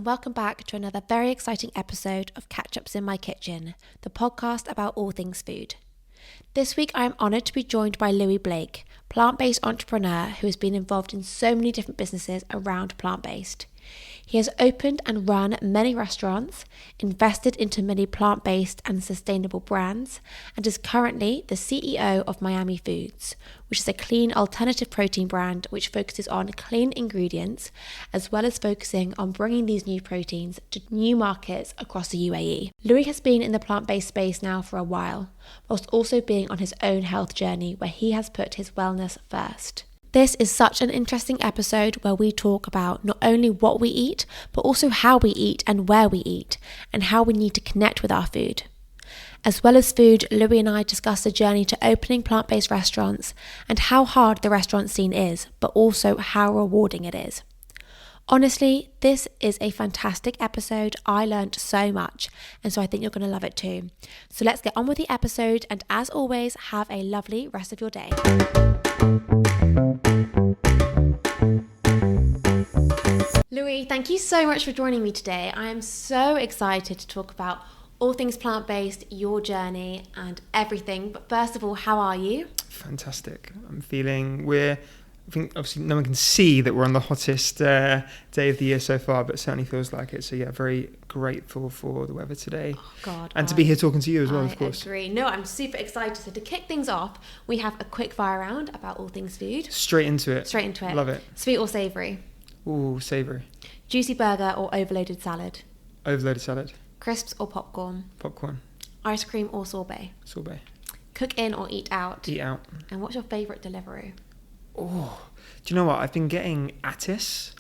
welcome back to another very exciting episode of Catch-Ups in My Kitchen, the podcast about all things food. This week I am honoured to be joined by Louis Blake, plant-based entrepreneur who has been involved in so many different businesses around plant-based. He has opened and run many restaurants, invested into many plant-based and sustainable brands, and is currently the CEO of Miami Foods, which is a clean alternative protein brand which focuses on clean ingredients, as well as focusing on bringing these new proteins to new markets across the UAE. Louis has been in the plant-based space now for a while, whilst also being on his own health journey where he has put his wellness first. This is such an interesting episode where we talk about not only what we eat, but also how we eat and where we eat, and how we need to connect with our food. As well as food, Louis and I discuss the journey to opening plant-based restaurants and how hard the restaurant scene is, but also how rewarding it is. Honestly, this is a fantastic episode. I learned so much, and so I think you're going to love it too. So let's get on with the episode, and as always, have a lovely rest of your day. Louis, thank you so much for joining me today. I am so excited to talk about all things plant-based, your journey and everything. But first of all, how are you? Fantastic. I think obviously no one can see that we're on the hottest day of the year so far, but it certainly feels like it. So yeah, very grateful for the weather today. Oh God. And to be here talking to you as well, of course. I agree. No, I'm super excited. So to kick things off, we have a quick fire round about all things food. Straight into it. Love it. Sweet or savoury? Ooh, savoury. Juicy burger or overloaded salad? Overloaded salad. Crisps or popcorn? Popcorn. Ice cream or sorbet? Sorbet. Cook in or eat out? Eat out. And what's your favourite delivery? Oh, do you know what? I've been getting Attis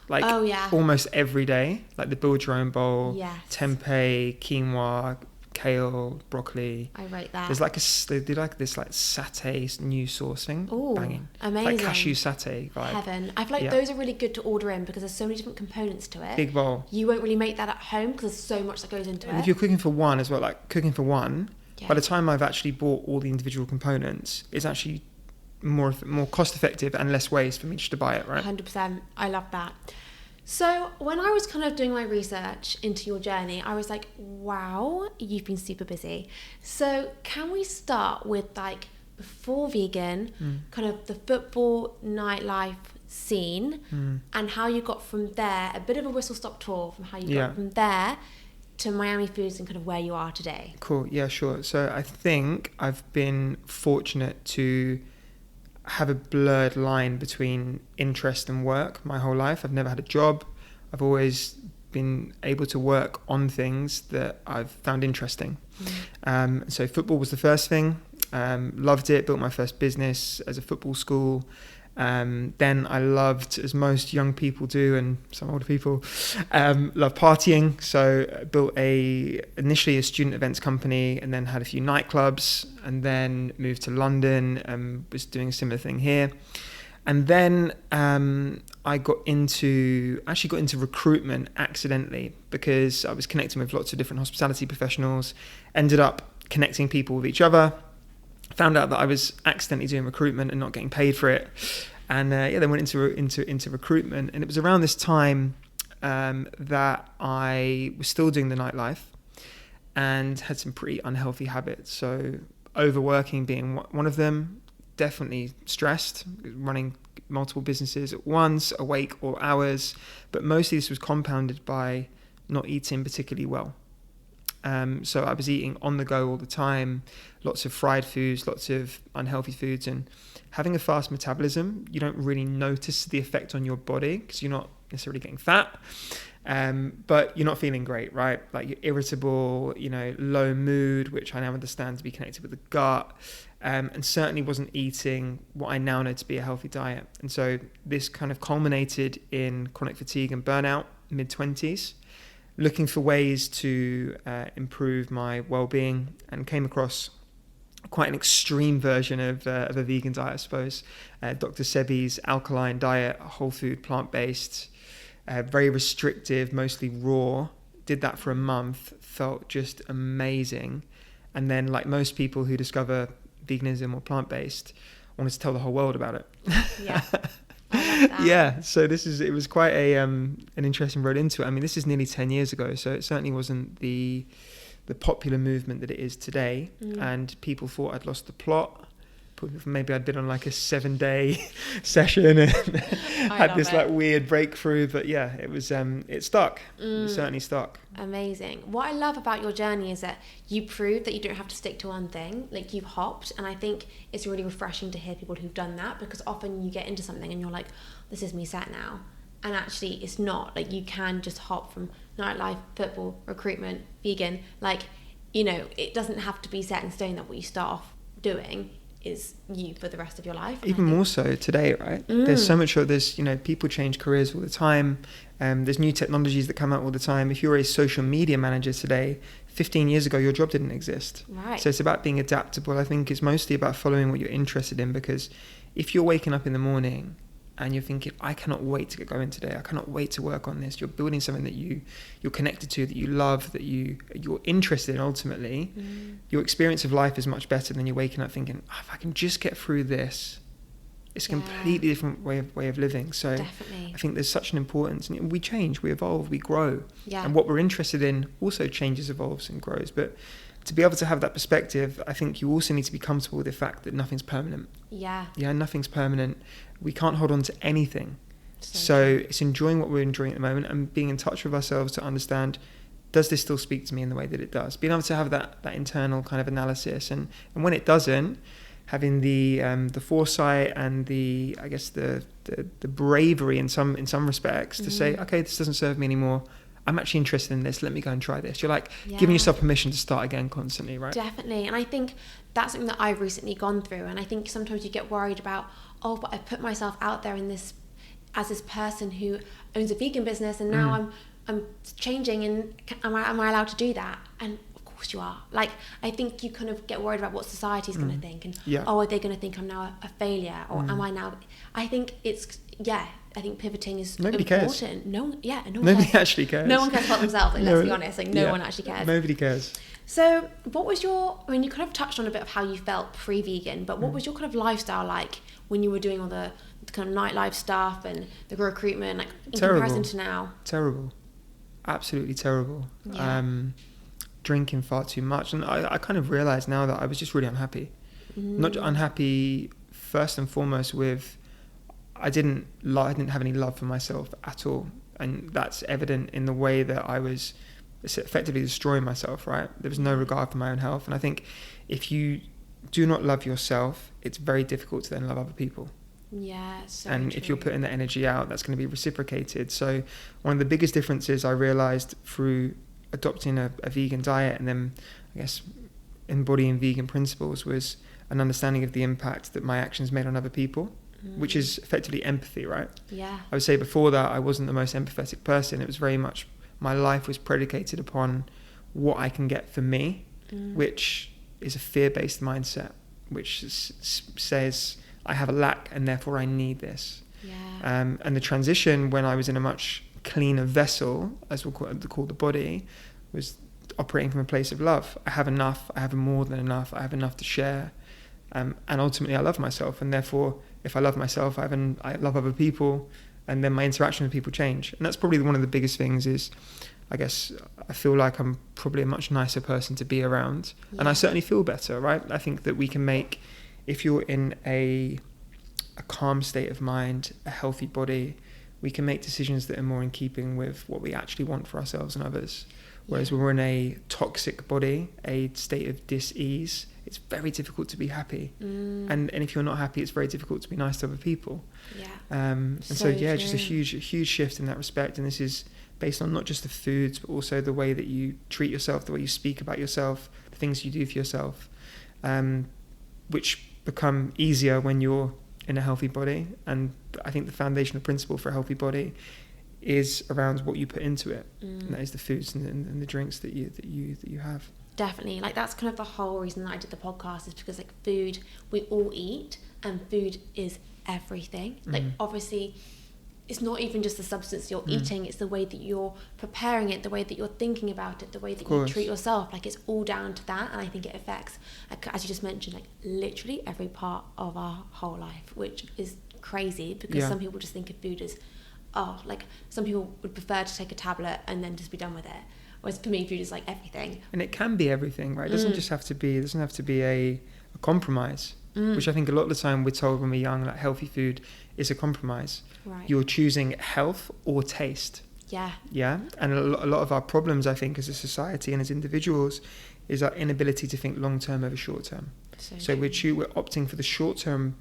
almost every day, like the build your own bowl, yes. tempeh, quinoa, kale, broccoli. I rate that. There's they do this satay new sauce thing. Ooh, banging. Amazing. Like cashew satay vibe. Heaven. I feel like those are really good to order in because there's so many different components to it. Big bowl. You won't really make that at home because there's so much that goes into it. If you're cooking for one as well, by the time I've actually bought all the individual components, it's actually more cost effective and less waste for me just to buy it, right? 100%. I love that. So when I was kind of doing my research into your journey, I was like, wow, you've been super busy. So can we start with before vegan, kind of the football nightlife scene and how you got from there, a bit of a whistle-stop tour from how you got from there to Miami Foods and kind of where you are today. Cool. Yeah, sure. So I think I've been fortunate to have a blurred line between interest and work my whole life. I've never had a job. I've always been able to work on things that I've found interesting. So football was the first thing. Loved it, built my first business as a football school. Then I loved, as most young people do, and some older people, love partying. So I built initially a student events company, and then had a few nightclubs, and then moved to London and was doing a similar thing here. And then I got into recruitment accidentally because I was connecting with lots of different hospitality professionals, ended up connecting people with each other. Found out that I was accidentally doing recruitment and not getting paid for it, and then went into recruitment. And it was around this time that I was still doing the nightlife and had some pretty unhealthy habits. So overworking being one of them, definitely stressed, running multiple businesses at once, awake all hours, but mostly this was compounded by not eating particularly well. So I was eating on the go all the time, lots of fried foods, lots of unhealthy foods, and having a fast metabolism, you don't really notice the effect on your body because you're not necessarily getting fat, but you're not feeling great, right? Like you're irritable, low mood, which I now understand to be connected with the gut, and certainly wasn't eating what I now know to be a healthy diet. And so this kind of culminated in chronic fatigue and burnout, mid-20s. Looking for ways to improve my well-being, and came across quite an extreme version of a vegan diet, I suppose. Dr. Sebi's alkaline diet, whole food, plant-based, very restrictive, mostly raw. Did that for a month, felt just amazing. And then, like most people who discover veganism or plant-based, wanted to tell the whole world about it. Yeah. I love like that. Yeah, so it was quite an interesting road into it. I mean, this is nearly 10 years ago, so it certainly wasn't the popular movement that it is today. And people thought I'd lost the plot. Maybe I'd been on like a 7-day session and had this like weird breakthrough, but yeah, it stuck. It certainly stuck. Amazing. What I love about your journey is that you proved that you don't have to stick to one thing. Like, you've hopped, and I think it's really refreshing to hear people who've done that, because often you get into something and you're like, this is me set now, and actually it's not. Like, you can just hop from nightlife, football, recruitment, vegan. Like, you know, it doesn't have to be set in stone that what you start off doing is you for the rest of your life. Even more so today, right? There's so much people change careers all the time. There's new technologies that come out all the time. If you're a social media manager today, 15 years ago your job didn't exist. Right. So it's about being adaptable. I think it's mostly about following what you're interested in, because if you're waking up in the morning and you're thinking, I cannot wait to get going today, I cannot wait to work on this, you're building something that you're connected to, that you love, that you're interested in ultimately, your experience of life is much better than you're waking up thinking, if I can just get through this. It's a completely different way of living. So definitely. I think there's such an importance. We change, we evolve, we grow. Yeah. And what we're interested in also changes, evolves and grows. But to be able to have that perspective, I think you also need to be comfortable with the fact that nothing's permanent. Yeah, nothing's permanent. We can't hold on to anything. So it's enjoying what we're enjoying at the moment and being in touch with ourselves to understand, does this still speak to me in the way that it does? Being able to have that internal kind of analysis, and when it doesn't, having the foresight and the bravery in some respects to say, okay, this doesn't serve me anymore. I'm actually interested in this. Let me go and try this. You're like giving yourself permission to start again constantly, right? Definitely. And I think that's something that I've recently gone through. And I think sometimes you get worried about, but I put myself out there in this as this person who owns a vegan business, and now I'm changing, and am I allowed to do that? And of course you are. Like, I think you kind of get worried about what society's going to think, and are they going to think I'm now a failure, or am I now? I think I think pivoting is Nobody important. Cares. Nobody actually cares. No one cares about themselves. Like, let's be honest. Like, no one actually cares. Nobody cares. So, what was you kind of touched on a bit of how you felt pre-vegan, but what was your kind of lifestyle like when you were doing all the kind of nightlife stuff and the recruitment, like in comparison to now? Terrible. Absolutely terrible. Yeah. Drinking far too much. And I kind of realised now that I was just really unhappy. Not unhappy first and foremost with, I didn't have any love for myself at all. And that's evident in the way that I was effectively destroying myself, right? There was no regard for my own health. And I think if you do not love yourself, it's very difficult to then love other people. Yeah, so and true. If you're putting that energy out, that's going to be reciprocated. So one of the biggest differences I realised through adopting a vegan diet and then, I guess, embodying vegan principles was an understanding of the impact that my actions made on other people, which is effectively empathy, right? Yeah. I would say before that, I wasn't the most empathetic person. It was very much, my life was predicated upon what I can get for me, which is a fear-based mindset, which says I have a lack and therefore I need this. Yeah. And the transition when I was in a much cleaner vessel, as we'll call the body, was operating from a place of love. I have enough, I have more than enough, I have enough to share. And ultimately I love myself, and therefore if I love myself, I love other people, and then my interaction with people change. And that's probably one of the biggest things is, I guess, I feel like I'm probably a much nicer person to be around. Yeah. And I certainly feel better, right? I think that we can make, if you're in a calm state of mind, a healthy body, we can make decisions that are more in keeping with what we actually want for ourselves and others. Whereas when we're in a toxic body, a state of dis-ease, it's very difficult to be happy. And if you're not happy, it's very difficult to be nice to other people. Yeah. And so just a huge shift in that respect. And this is based on not just the foods, but also the way that you treat yourself, the way you speak about yourself, the things you do for yourself, which become easier when you're in a healthy body. And I think the foundational principle for a healthy body is around what you put into it, and that is the foods and the drinks that you have. Definitely, like that's kind of the whole reason that I did the podcast, is because like food, we all eat, and food is everything. Like obviously, it's not even just the substance you're eating; it's the way that you're preparing it, the way that you're thinking about it, the way that you treat yourself. Like it's all down to that, and I think it affects, like, as you just mentioned, like literally every part of our whole life, which is crazy, because some people just think of food as, like some people would prefer to take a tablet and then just be done with it. Whereas for me, food is like everything. And it can be everything, right? It doesn't just have to be, it doesn't have to be a compromise, which I think a lot of the time we're told when we're young, like healthy food is a compromise. Right. You're choosing health or taste. Yeah. Yeah. And a lot of our problems, I think, as a society and as individuals, is our inability to think long-term over short-term. So we're opting for the short-term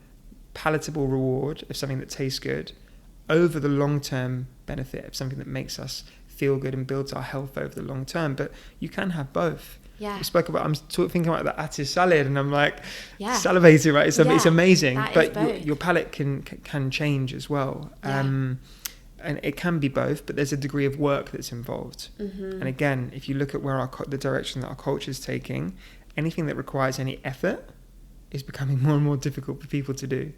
palatable reward of something that tastes good over the long-term benefit of something that makes us feel good and builds our health over the long term. But you can have both. Yeah. We spoke about, I'm thinking about the attis salad, and I'm like salivating, right? It's amazing, but your palate can change as well. And it can be both, but there's a degree of work that's involved. And again, if you look at where the direction that our culture is taking, anything that requires any effort is becoming more and more difficult for people to do.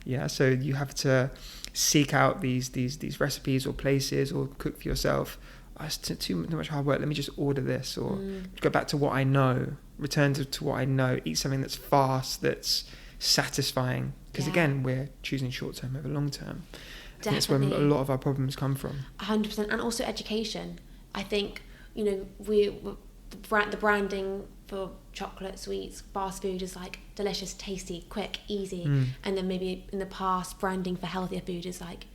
Yeah. So you have to seek out these recipes or places, or cook for yourself. It's too much hard work. Let me just order this, or go back to what I know. Return to what I know. Eat something that's fast, that's satisfying. Because again, we're choosing short term over long term. I think that's where a lot of our problems come from. 100%, and also education. I think the branding for chocolate, sweets, fast food is like delicious, tasty, quick, easy. And then maybe in the past, branding for healthier food is like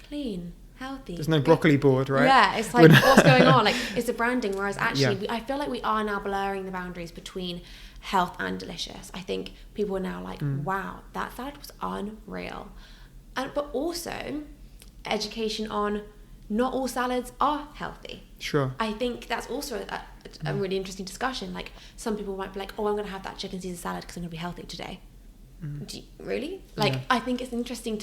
clean, healthy. There's no broccoli board, right? Yeah, it's like, what's going on? Like, it's the branding. Whereas actually, I feel like we are now blurring the boundaries between health and delicious. I think people are now like, wow, that salad was unreal. But also, education on not all salads are healthy. Sure. I think that's also a really interesting discussion. Like, some people might be like, oh, I'm going to have that chicken Caesar salad because I'm going to be healthy today. Really? Like, I think it's interesting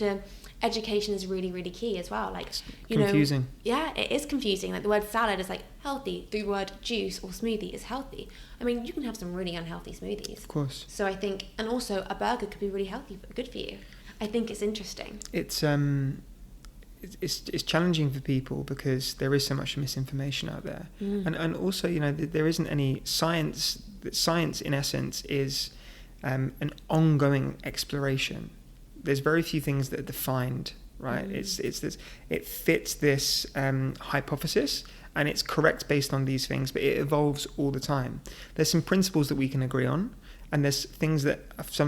education is really, really key as well. Like, confusing. It is confusing. Like, the word salad is like healthy. The word juice or smoothie is healthy. I mean, you can have some really unhealthy smoothies. Of course. So I think, and also a burger could be really healthy, good for you. I think it's interesting. It's challenging for people because there is so much misinformation out there, and also there isn't any science. Science in essence is an ongoing exploration. There's very few things that are defined, right? It fits this hypothesis, and it's correct based on these things, but it evolves all the time. There's some principles that we can agree on, and there's things that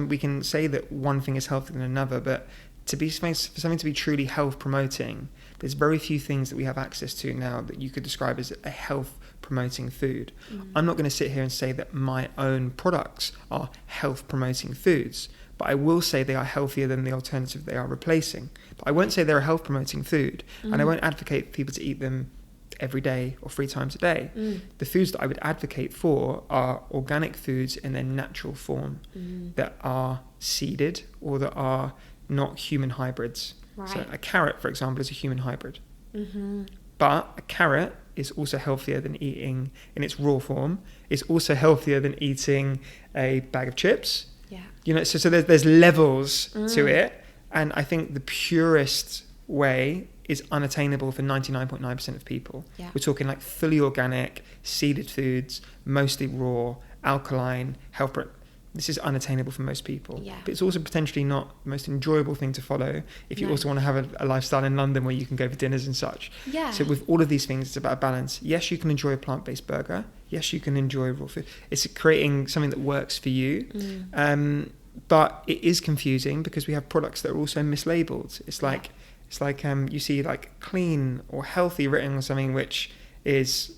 we can say that one thing is healthier than another, but for something to be truly health promoting, there's very few things that we have access to now that you could describe as a health promoting food. I'm not going to sit here and say that my own products are health promoting foods, but I will say they are healthier than the alternative they are replacing. But I won't say they're a health promoting food, and I won't advocate for people to eat them every day or 3 times a day. The foods that I would advocate for are organic foods in their natural form that are seeded or that are not human hybrids. Right. So a carrot, for example, is a human hybrid. But a carrot is also healthier than eating, in its raw form, is also healthier than eating a bag of chips. Yeah. So there's levels to it. And I think the purest way is unattainable for 99.9% of people. Yeah. We're talking like fully organic, seeded foods, mostly raw, alkaline, health. This is unattainable for most people. Yeah. But it's also potentially not the most enjoyable thing to follow if you also want to have a lifestyle in London where you can go for dinners and such. Yeah. So with all of these things, it's about a balance. Yes, you can enjoy a plant-based burger. Yes, you can enjoy raw food. It's creating something that works for you. But it is confusing because we have products that are also mislabeled. It's like you see like clean or healthy written on something which is,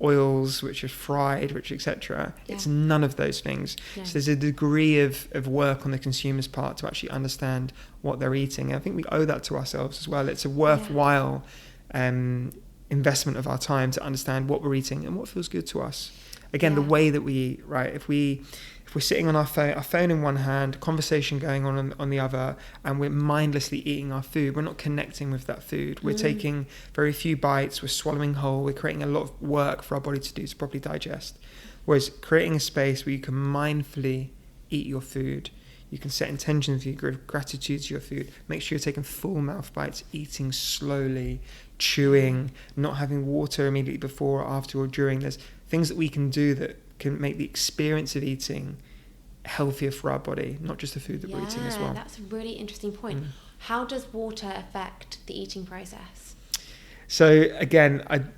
oils, which are fried, which etc. It's none of those things. So there's a degree of work on the consumer's part to actually understand what they're eating. And I think we owe that to ourselves as well. It's a worthwhile investment of our time to understand what we're eating and what feels good to us. Again, the way that we eat, right? If we're sitting on our phone in one hand, conversation going on the other, and we're mindlessly eating our food, we're not connecting with that food. We're taking very few bites, we're swallowing whole, we're creating a lot of work for our body to do to properly digest. Whereas creating a space where you can mindfully eat your food, you can set intentions for your gratitude to your food, make sure you're taking full mouth bites, eating slowly, chewing, not having water immediately before or after or during. There's things that we can do that can make the experience of eating healthier for our body, not just the food that we're eating as well. That's a really interesting point. How does water affect the eating process? So again, I'm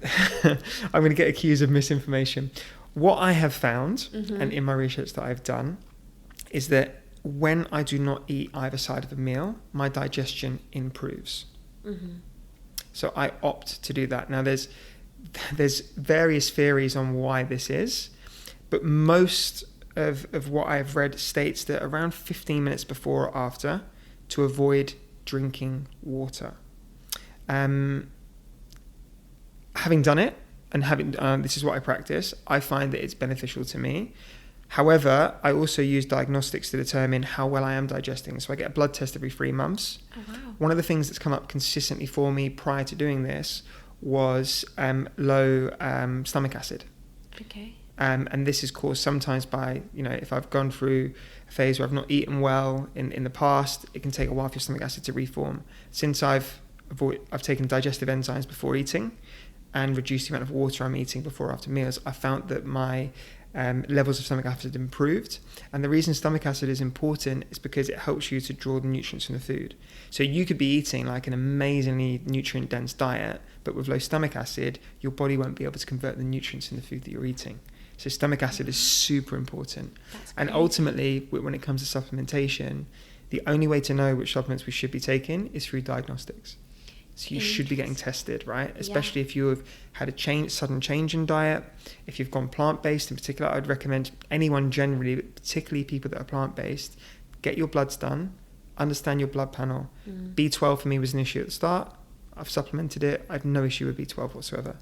going to get accused of misinformation. What I have found, and in my research that I've done, is that when I do not eat either side of a meal, my digestion improves. So I opt to do that. Now there's various theories on why this is, but most of what I've read states that around 15 minutes before or after, to avoid drinking water. Having done it, and this is what I practice, I find that it's beneficial to me. However, I also use diagnostics to determine how well I am digesting. So I get a blood test every 3 months. Oh, wow. One of the things that's come up consistently for me prior to doing this was low stomach acid. Okay. And this is caused sometimes by, if I've gone through a phase where I've not eaten well in the past, it can take a while for your stomach acid to reform. Since I've taken digestive enzymes before eating and reduced the amount of water I'm eating before or after meals, I found that my levels of stomach acid improved. And the reason stomach acid is important is because it helps you to draw the nutrients from the food. So you could be eating like an amazingly nutrient dense diet, but with low stomach acid, your body won't be able to convert the nutrients in the food that you're eating. So stomach acid is super important. And ultimately, when it comes to supplementation, the only way to know which supplements we should be taking is through diagnostics. So you should be getting tested, right? Especially if you have had a sudden change in diet. If you've gone plant-based in particular, I'd recommend anyone generally, but particularly people that are plant-based, get your bloods done, understand your blood panel. B12 for me was an issue at the start. I've supplemented it. I have no issue with B12 whatsoever.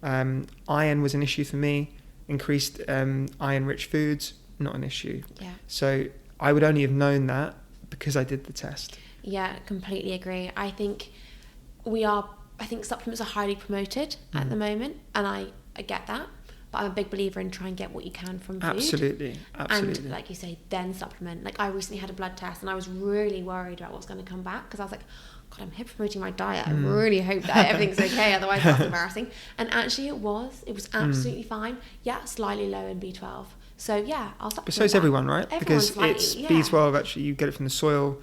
Iron was an issue for me. Increased iron-rich foods, not an issue. So I would only have known that because I did the test. Yeah, completely agree. I think supplements are highly promoted at the moment, and I get that, but I'm a big believer in try and get what you can from food. Absolutely. And like you say, then supplement. Like I recently had a blood test and I was really worried about what's going to come back, because I was like, God, I'm here promoting my diet. I really hope that everything's okay, otherwise that's embarrassing. And actually it was absolutely fine. Yeah, slightly low in B12. So yeah, I'll supplement. But so is everyone, right? Because it's B12, actually you get it from the soil.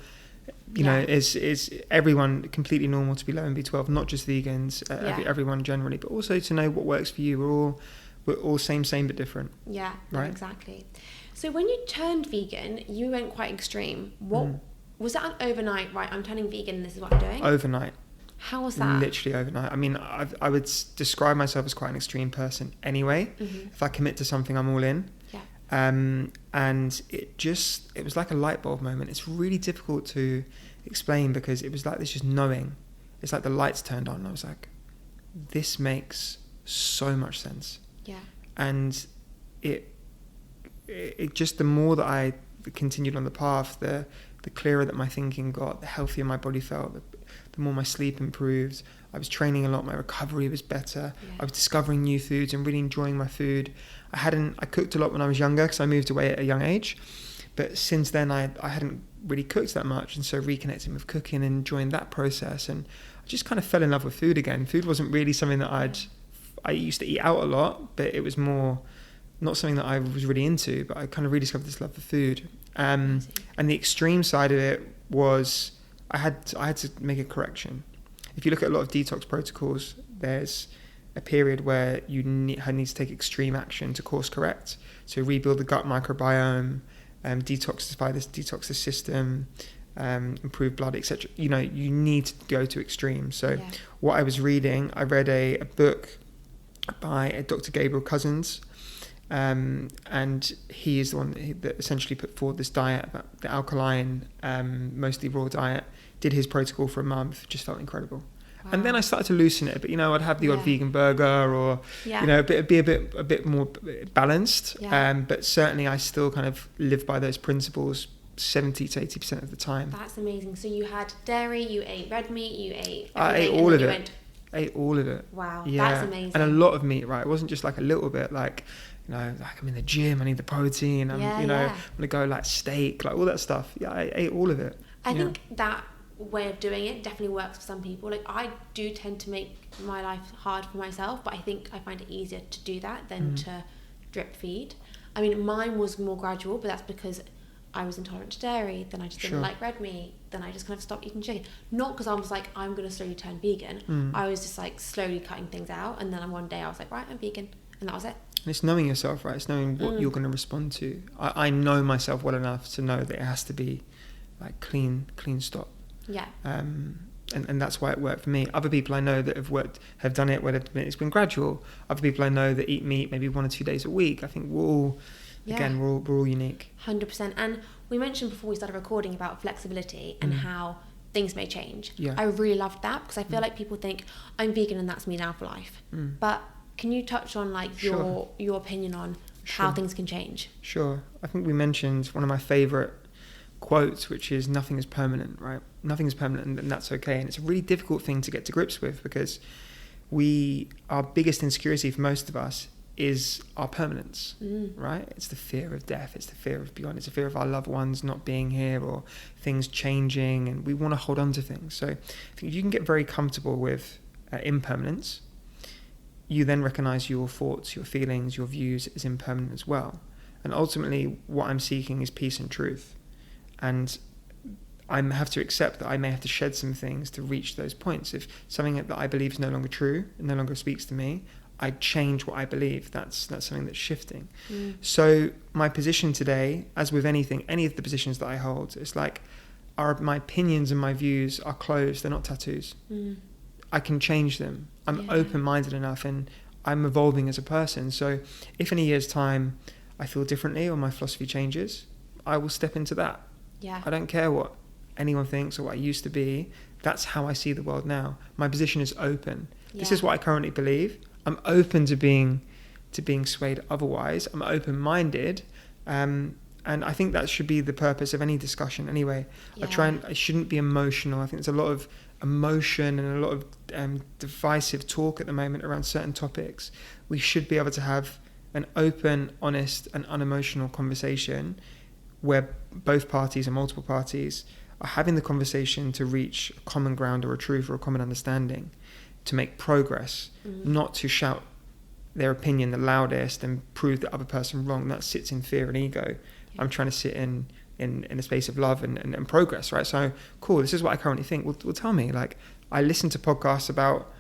Is everyone completely normal to be low in B12, not just vegans, everyone generally, but also to know what works for you. We're all same but different. Yeah, right? Exactly. So when you turned vegan, you went quite extreme. What was that an overnight, right, I'm turning vegan and this is what I'm doing? Overnight. How was that? Literally overnight. I mean, I would describe myself as quite an extreme person anyway. If I commit to something, I'm all in. And it was like a light bulb moment. It's really difficult to explain because it was like this just knowing. It's like the lights turned on and I was like, this makes so much sense. And it just, the more that I continued on the path, the clearer that my thinking got, the healthier my body felt, the more my sleep improved. I was training a lot, my recovery was better. I was discovering new foods and really enjoying my food. I cooked a lot when I was younger because I moved away at a young age. But since then, I hadn't really cooked that much. And so reconnecting with cooking and enjoying that process. And I just kind of fell in love with food again. Food wasn't really something that I used to eat out a lot, but it was more not something that I was really into. But I kind of rediscovered this love for food. And the extreme side of it was I had to make a correction. If you look at a lot of detox protocols, there's a period where you need to take extreme action to course correct. So rebuild the gut microbiome, detox the system, improve blood, etc. You need to go to extremes. So what I was reading, I read a book by Dr. Gabriel Cousens, and he is the one that essentially put forward this diet, about the alkaline, mostly raw diet. Did his protocol for a month, just felt incredible. Wow. And then I started to loosen it, but I'd have the odd vegan burger, or be a bit more balanced. But certainly I still kind of live by those principles 70 to 80% of the time. That's amazing. So you had dairy, you ate red meat, you ate everything. I ate all of it. Ate all of it. Wow, that's amazing. And a lot of meat, right? It wasn't just like a little bit, like I'm in the gym, I need the protein, I'm going to go like steak, like all that stuff. Yeah, I ate all of it. I think that way of doing it definitely works for some people. Like I do tend to make my life hard for myself, but I think I find it easier to do that than to drip feed. I mean, mine was more gradual, but that's because I was intolerant to dairy, then I just didn't like red meat, then I just kind of stopped eating chicken. Not because I was like, I'm going to slowly turn vegan. I was just like slowly cutting things out, and then one day I was like, right, I'm vegan, and that was it. And it's knowing yourself, right? It's knowing what you're going to respond to. I know myself well enough to know that it has to be like clean stop. Yeah. And that's why it worked for me. Other people I know that have done it where it's been gradual. Other people I know that eat meat maybe 1 or 2 days a week. I think we're all unique. 100%. And we mentioned before we started recording about flexibility and how things may change. Yeah. I really loved that, because I feel like people think I'm vegan and that's me now for life. But can you touch on like your opinion on how things can change? Sure. I think we mentioned one of my favorite quotes, which is nothing is permanent, right? Nothing is permanent, and that's okay. And it's a really difficult thing to get to grips with, because our biggest insecurity for most of us is our permanence, right? It's the fear of death, it's the fear of beyond, it's the fear of our loved ones not being here or things changing, and we want to hold on to things. So I think if you can get very comfortable with impermanence, you then recognize your thoughts, your feelings, your views as impermanent as well. And ultimately what I'm seeking is peace and truth. And I have to accept that I may have to shed some things to reach those points. If something that I believe is no longer true, and no longer speaks to me, I change what I believe. That's something that's shifting. So my position today, as with anything, any of the positions that I hold, it's like my opinions and my views are closed. They're not tattoos. I can change them. I'm open-minded enough, and I'm evolving as a person. So if in a year's time I feel differently or my philosophy changes, I will step into that. Yeah. I don't care what anyone thinks or what I used to be. That's how I see the world now. My position is open. This is what I currently believe. I'm open to being swayed otherwise. I'm open-minded, and I think that should be the purpose of any discussion anyway. I shouldn't be emotional. I think there's a lot of emotion and a lot of divisive talk at the moment around certain topics. We should be able to have an open, honest and unemotional conversation where both parties and multiple parties are having the conversation to reach a common ground or a truth or a common understanding, to make progress, not to shout their opinion the loudest and prove the other person wrong. That sits in fear and ego. I'm trying to sit in a space of love and progress, right? So cool, this is what I currently think. Well, tell me. Like, I listen to podcasts about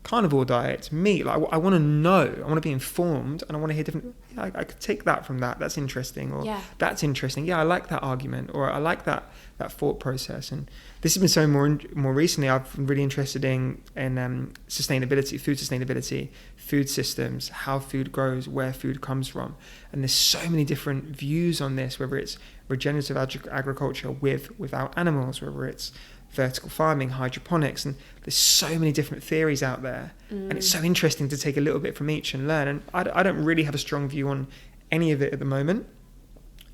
carnivore diets, meat. Like, I want to know, I want to be informed, and I want to hear different. I could take that from that. That's interesting, or that's interesting. Yeah, I like that argument, or I like that thought process. And this has been so more recently. I've been really interested in sustainability, food systems, how food grows, where food comes from, and there's so many different views on this. Whether it's regenerative agriculture without animals, whether it's vertical farming, hydroponics, and there's so many different theories out there, and it's so interesting to take a little bit from each and learn. And I don't really have a strong view on any of it at the moment.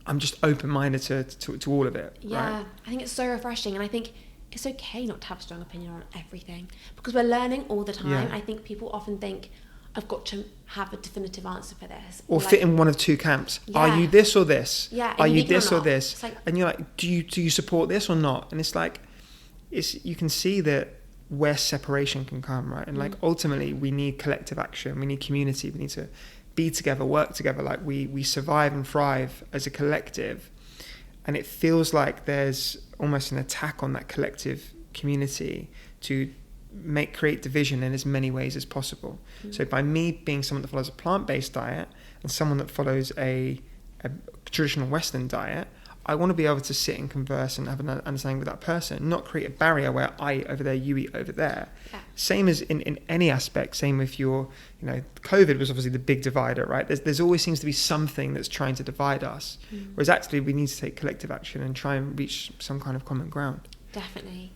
I'm just open-minded to all of it. Yeah, right? I think it's so refreshing, and I think it's okay not to have a strong opinion on everything, because we're learning all the time. I think people often think, I've got to have a definitive answer for this, or fit in one of two camps. Are you this or this? Are you this or this? Like, and you're like, do you support this or not? And it's like, you can see that where separation can come, right? And like, ultimately we need collective action, we need community, we need to be together, work together. Like, we survive and thrive as a collective, and it feels like there's almost an attack on that collective community to create division in as many ways as possible. So by me being someone that follows a plant-based diet and someone that follows a traditional Western diet, I want to be able to sit and converse and have an understanding with that person, not create a barrier where I eat over there, you eat over there. Yeah. Same as in any aspect. Same if COVID was obviously the big divider, right? There's always seems to be something that's trying to divide us. Whereas actually we need to take collective action and try and reach some kind of common ground. Definitely.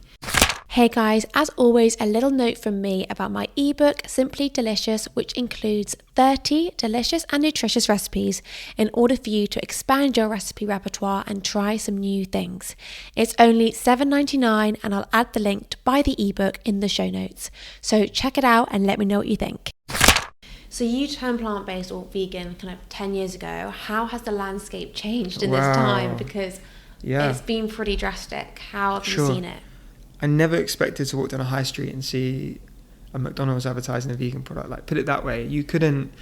Hey guys, as always, a little note from me about my ebook, Simply Delicious, which includes 30 delicious and nutritious recipes in order for you to expand your recipe repertoire and try some new things. It's only $7.99, and I'll add the link to buy the ebook in the show notes. So check it out and let me know what you think. So you turned plant-based or vegan kind of 10 years ago. How has the landscape changed in this time? Because it's been pretty drastic. How have you seen it? I never expected to walk down a high street and see a McDonald's advertising a vegan product. Like, put it that way, you couldn't.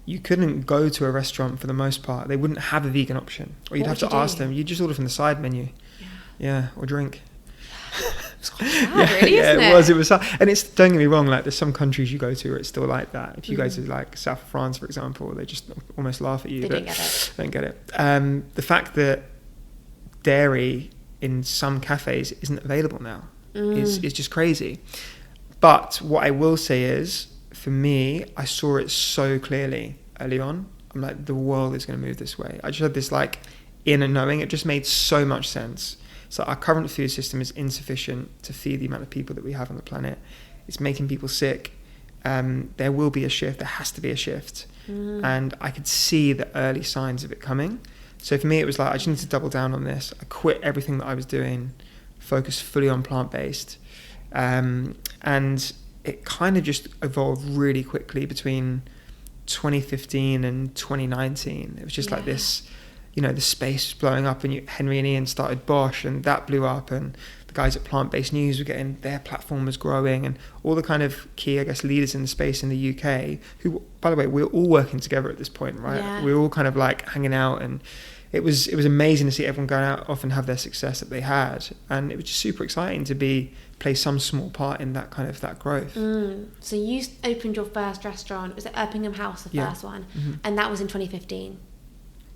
you couldn't go to a restaurant for the most part. They wouldn't have a vegan option, or you'd have to ask them. You just order from the side menu, or drink. It's quite sad, really, isn't it? It was sad. And it's, don't get me wrong, like there's some countries you go to where it's still like that. If you go to like South of France, for example, they just almost laugh at you. They don't get it. The fact that dairy in some cafes isn't available now is just crazy. But what I will say is, for me, I saw it so clearly early on. I'm like, the world is going to move this way. I just had this like inner knowing. It just made so much sense. So our current food system is insufficient to feed the amount of people that we have on the planet. It's making people sick. There will be a shift. There has to be a shift. And I could see the early signs of it coming. So for me, it was like, I just need to double down on this. I quit everything that I was doing, focused fully on plant-based. And it kind of just evolved really quickly between 2015 and 2019. It was just like this, the space was blowing up, and Henry and Ian started Bosch, and that blew up, and the guys at Plant-Based News were getting, their platform was growing, and all the kind of key, I guess, leaders in the space in the UK, who, by the way, we're all working together at this point, right? Yeah. We're all kind of like hanging out, and it was amazing to see everyone go out off and have their success that they had, and it was just super exciting to play some small part in that kind of that growth. So you opened your first restaurant, was it Erpingham House, the first one, and that was in 2015?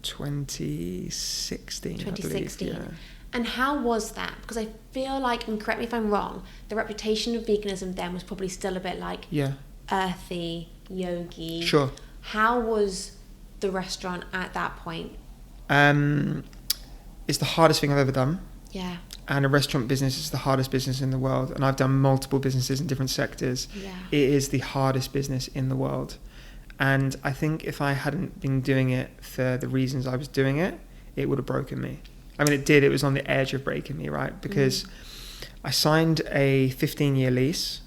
2016, I believe, yeah. And how was that? Because I feel like, and correct me if I'm wrong, the reputation of veganism then was probably still a bit like earthy, yogi. Sure. How was the restaurant at that point? It's the hardest thing I've ever done. Yeah. And a restaurant business is the hardest business in the world. And I've done multiple businesses in different sectors. Yeah. It is the hardest business in the world. And I think if I hadn't been doing it for the reasons I was doing it, it would have broken me. I mean, it did. It was on the edge of breaking me, right? Because I signed a 15-year lease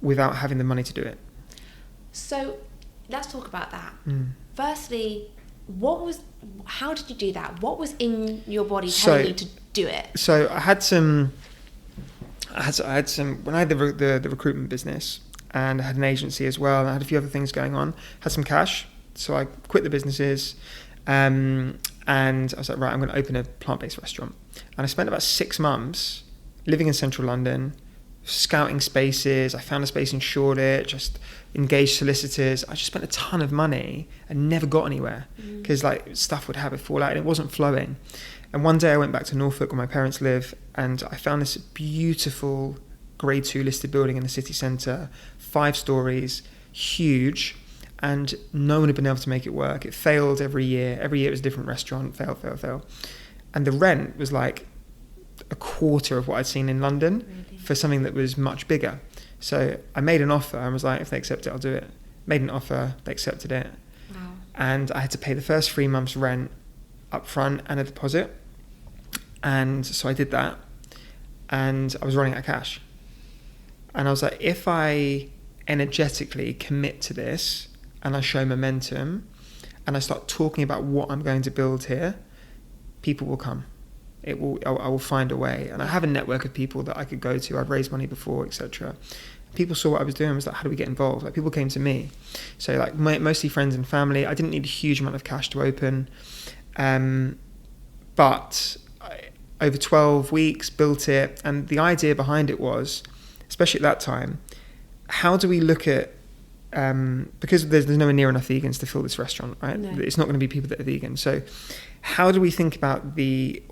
without having the money to do it. So let's talk about that. Firstly, how did you do that? What was in your body telling you to do it? So I had some when I had the recruitment business, and I had an agency as well, and I had a few other things going on, had some cash, so I quit the businesses, and I was like, right, I'm going to open a plant-based restaurant. And I spent about 6 months living in central London, scouting spaces. I found a space in Shoreditch, just engaged solicitors. I just spent a ton of money and never got anywhere, because like stuff would have a fallout and it wasn't flowing. And one day I went back to Norfolk where my parents live, and I found this beautiful grade 2 listed building in the city centre, 5 stories, huge, and no one had been able to make it work. It failed every year. Every year it was a different restaurant, fail. And the rent was like a quarter of what I'd seen in London for something that was much bigger. So I made an offer and was like, if they accept it, I'll do it. Made an offer, they accepted it. Wow. And I had to pay the first 3 months rent up front and a deposit. And so I did that, and I was running out of cash. And I was like, if I energetically commit to this and I show momentum and I start talking about what I'm going to build here, people will come. I will find a way. And I have a network of people that I could go to. I'd raised money before, etc. People saw what I was doing and was like, how do we get involved? Like, people came to me. So like mostly friends and family. I didn't need a huge amount of cash to open. But over 12 weeks, built it. And the idea behind it was, especially at that time, how do we look at, because there's nowhere near enough vegans to fill this restaurant, right? No. It's not going to be people that are vegan. So how do we think about the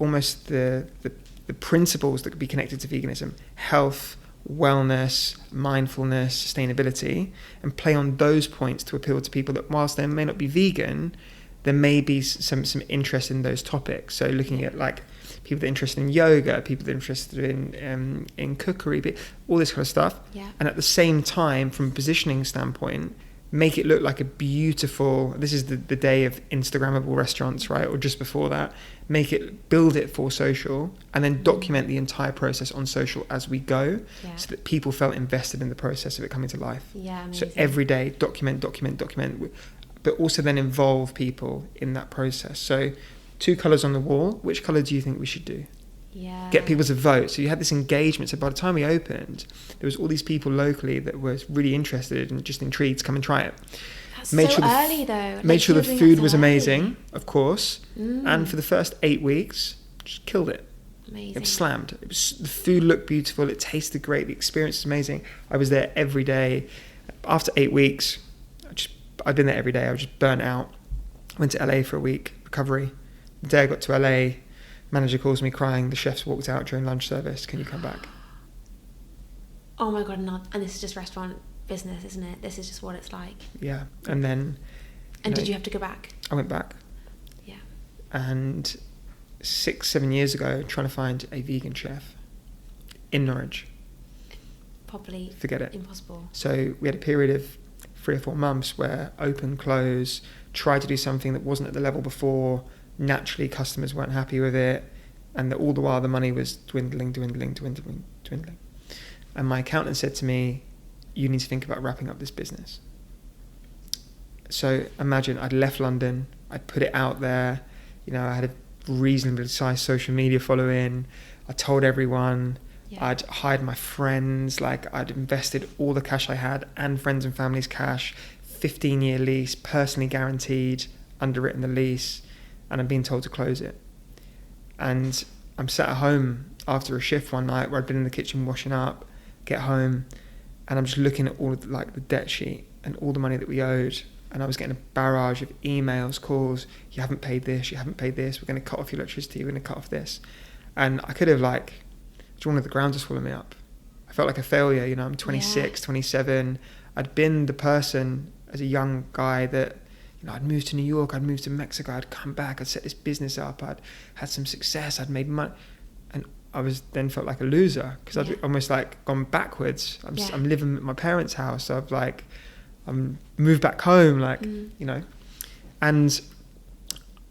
principles that could be connected to veganism? Health, wellness, mindfulness, sustainability, and play on those points to appeal to people that, whilst they may not be vegan, there may be some interest in those topics. So looking at like people that are interested in yoga, people that are interested in cookery, all this kind of stuff. Yeah. And at the same time, from a positioning standpoint, make it look like a beautiful, this is the day of Instagrammable restaurants, right? Or just before that, build it for social, and then document the entire process on social as we go, so that people felt invested in the process of it coming to life. Yeah, amazing. So every day, document, but also then involve people in that process. So 2 colours on the wall, which colour do you think we should do? Yeah. Get people to vote. So you had this engagement. So by the time we opened, there was all these people locally that were really interested and just intrigued to come and try it. That's Made so sure early though. Made sure the you were doing food that so was early. amazing, of course. And for the first 8 weeks, just killed it. Amazing. It was slammed. The food looked beautiful. It tasted great. The experience was amazing. I was there every day. After 8 weeks, I'd been there every day. I was just burnt out. Went to LA for a week, recovery. The day I got to LA, manager calls me crying. The chefs walked out during lunch service. Can you come back? Oh my God, no. And this is just restaurant business, isn't it? This is just what it's like. Yeah. And then... And did you have to go back? I went back. Yeah. And 6-7 years ago, trying to find a vegan chef in Norwich. Probably Forget it. impossible. So we had a period of 3 or 4 months where open, close, tried to do something that wasn't at the level before. Naturally, customers weren't happy with it. And all the while, the money was dwindling. And my accountant said to me, you need to think about wrapping up this business. So imagine I'd left London, I'd put it out there, I had a reasonably sized social media following, I told everyone, I'd hired my friends, I'd invested all the cash I had and friends and family's cash, 15-year lease, personally guaranteed, underwritten the lease, and I'm being told to close it. And I'm sat at home after a shift one night where I'd been in the kitchen washing up, get home, and I'm just looking at all of the debt sheet and all the money that we owed. And I was getting a barrage of emails, calls. You haven't paid this. We're going to cut off your electricity. We're going to cut off this. And I could have just wanted the ground to swallow me up. I felt like a failure. I'm 26, 27. I'd been the person as a young guy that, I'd moved to New York. I'd moved to Mexico. I'd come back. I'd set this business up. I'd had some success. I'd made money. And I then felt like a loser because I'd almost gone backwards. I'm living at my parents' house. So I'm moved back home, and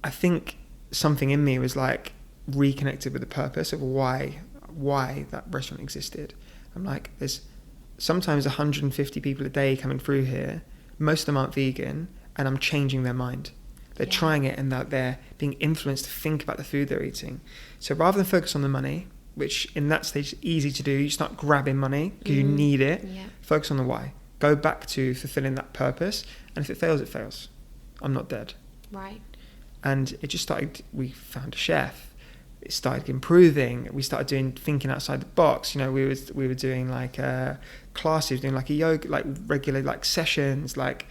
I think something in me was reconnected with the purpose of why that restaurant existed. I'm there's sometimes 150 people a day coming through here. Most of them aren't vegan, and I'm changing their mind. They're trying it, and that they're being influenced to think about the food they're eating. So rather than focus on the money, which in that stage is easy to do, you start grabbing money because you need it. Focus on the why. Go back to fulfilling that purpose, and if it fails, it fails. I'm not dead. Right. And it just started, we found a chef. It started improving. We started thinking outside the box. We were doing classes, doing a yoga, regular sessions, got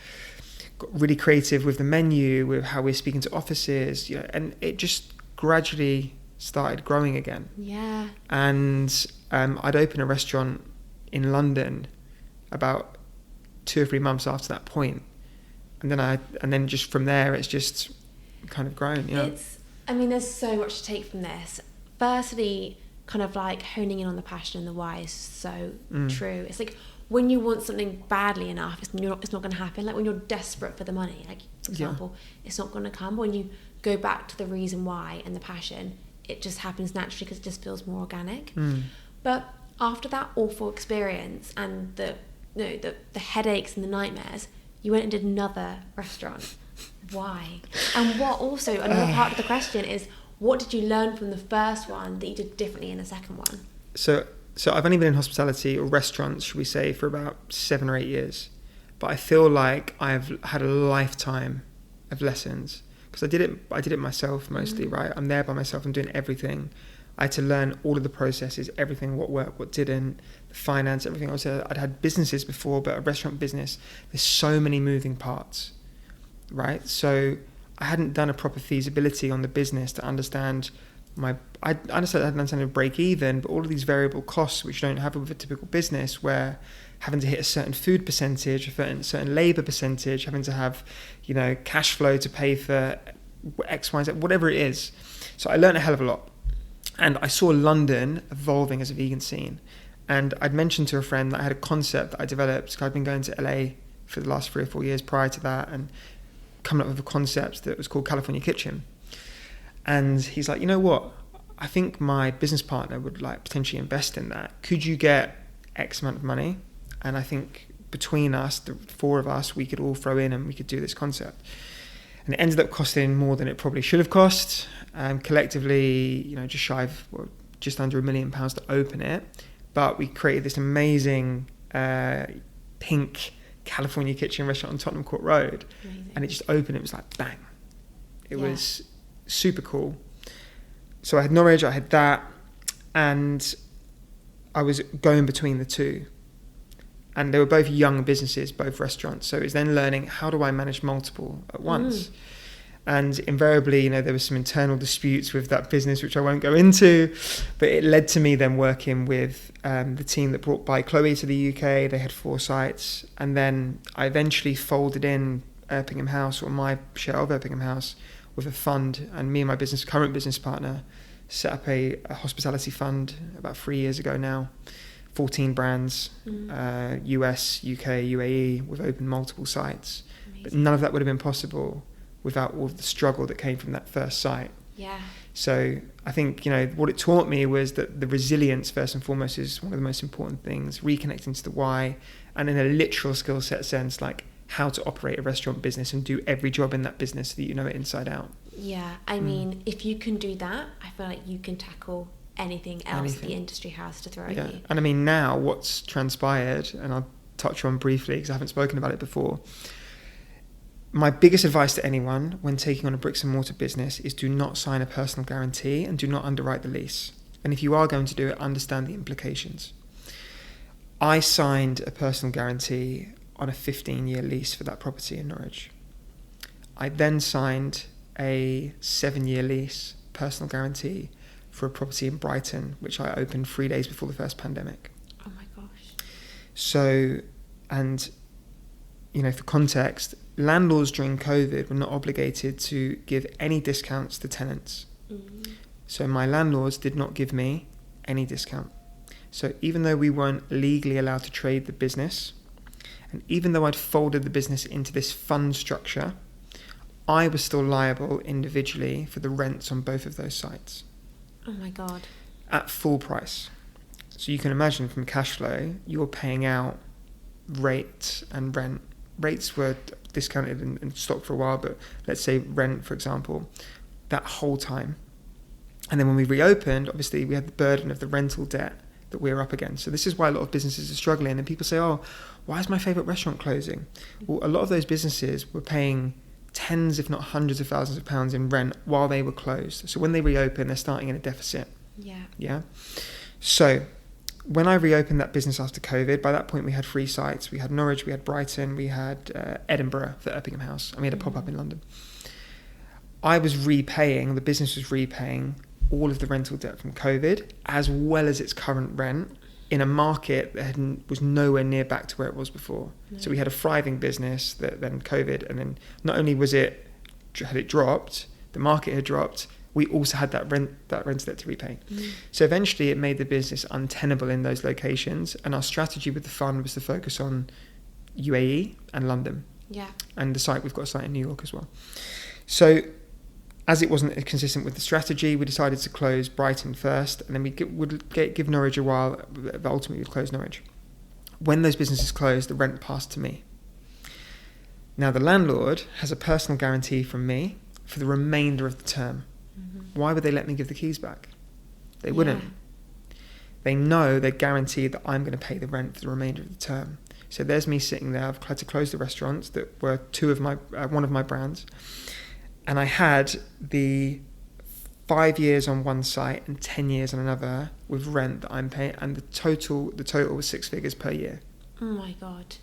really creative with the menu, with how we're speaking to offices, and it just gradually started growing again. Yeah. And I'd opened a restaurant in London about 2 or 3 months after that point, and then just from there it's just kind of grown. There's so much to take from this. Firstly, kind of honing in on the passion and the why is so true. It's when you want something badly enough, it's not going to happen. When you're desperate for the money, for example, it's not going to come. When you go back to the reason why and the passion, it just happens naturally because it just feels more organic. But after that awful experience and the headaches and the nightmares, you went and did another restaurant. Why? And what also, another part of the question is, what did you learn from the first one that you did differently in the second one? So I've only been in hospitality or restaurants, should we say, for about 7 or 8 years. But I feel like I've had a lifetime of lessons because I did it myself mostly, right? I'm there by myself. I'm doing everything. I had to learn all of the processes, everything, what worked, what didn't, the finance, everything else. I'd had businesses before, but a restaurant business, there's so many moving parts, right? So I hadn't done a proper feasibility on the business to understand I understand a break even, but all of these variable costs which you don't have with a typical business, where having to hit a certain food percentage, a certain labour percentage, having to have, cash flow to pay for X, Y, Z, whatever it is. So I learned a hell of a lot. And I saw London evolving as a vegan scene. And I'd mentioned to a friend that I had a concept that I developed, because I'd been going to LA for the last 3 or 4 years prior to that, and coming up with a concept that was called California Kitchen. And he's like, you know what? I think my business partner would potentially invest in that. Could you get X amount of money? And I think between us, the 4 of us, we could all throw in and we could do this concept. And it ended up costing more than it probably should have cost. Collectively, just shy of, just under £1 million to open it. But we created this amazing pink California Kitchen restaurant on Tottenham Court Road. Amazing. And it just opened. It was like bang. It was super cool. So I had Norwich, I had that, and I was going between the two. And they were both young businesses, both restaurants. So it was then learning, how do I manage multiple at once? And invariably, there were some internal disputes with that business, which I won't go into. But it led to me then working with the team that brought By Chloe to the UK. They had 4 sites. And then I eventually folded in Erpingham House, or my share of Erpingham House, with a fund. And me and my current business partner set up a hospitality fund about 3 years ago now. 14 brands, US, UK, UAE. We've opened multiple sites. Amazing. But none of that would have been possible without all of the struggle that came from that first site. Yeah. So I think, what it taught me was that the resilience, first and foremost, is one of the most important things, reconnecting to the why, and in a literal skill set sense, like how to operate a restaurant business and do every job in that business so that you know it inside out. Yeah, I mean, if you can do that, I feel like you can tackle anything else the industry has to throw at you. And I mean, now what's transpired, and I'll touch on briefly because I haven't spoken about it before, my biggest advice to anyone when taking on a bricks and mortar business is do not sign a personal guarantee and do not underwrite the lease. And if you are going to do it, understand the implications. I signed a personal guarantee on a 15-year lease for that property in Norwich. I then signed a 7-year lease, personal guarantee, for a property in Brighton, which I opened 3 days before the first pandemic. Oh my gosh. So, and, for context, landlords during COVID were not obligated to give any discounts to tenants. So my landlords did not give me any discount. So even though we weren't legally allowed to trade the business, and even though I'd folded the business into this fund structure, I was still liable individually for the rents on both of those sites. Oh my God. At full price. So you can imagine from cash flow, you're paying out rates and rent. Rates were discounted and stocked for a while, but let's say rent, for example, that whole time. And then when we reopened, obviously we had the burden of the rental debt that we were up against. So this is why a lot of businesses are struggling. And people say, oh, why is my favourite restaurant closing? Well, a lot of those businesses were paying tens, if not hundreds of thousands of pounds in rent while they were closed. So when they reopen, they're starting in a deficit. Yeah. So when I reopened that business after COVID, by that point we had 3 sites. We had Norwich, we had Brighton, we had Edinburgh for Erpingham House, and we had a pop-up in London. The business was repaying all of the rental debt from COVID, as well as its current rent, in a market that was nowhere near back to where it was before. No. So we had a thriving business that then COVID, and then not only had it dropped, the market had dropped, we also had that rent debt to repay. So eventually it made the business untenable in those locations, and our strategy with the fund was to focus on UAE and London. Yeah. And we've got a site in New York as well. So as it wasn't consistent with the strategy, we decided to close Brighton first, and then we would give Norwich a while, but ultimately we'd close Norwich. When those businesses closed, the rent passed to me. Now the landlord has a personal guarantee from me for the remainder of the term. Why would they let me give the keys back? They wouldn't. They know they're guaranteed that I'm going to pay the rent for the remainder of the term. So there's me sitting there. I've had to close the restaurants that were one of my brands. And I had the 5 years on one site and 10 years on another with rent that I'm paying, and the total was 6 figures per year. Oh my God.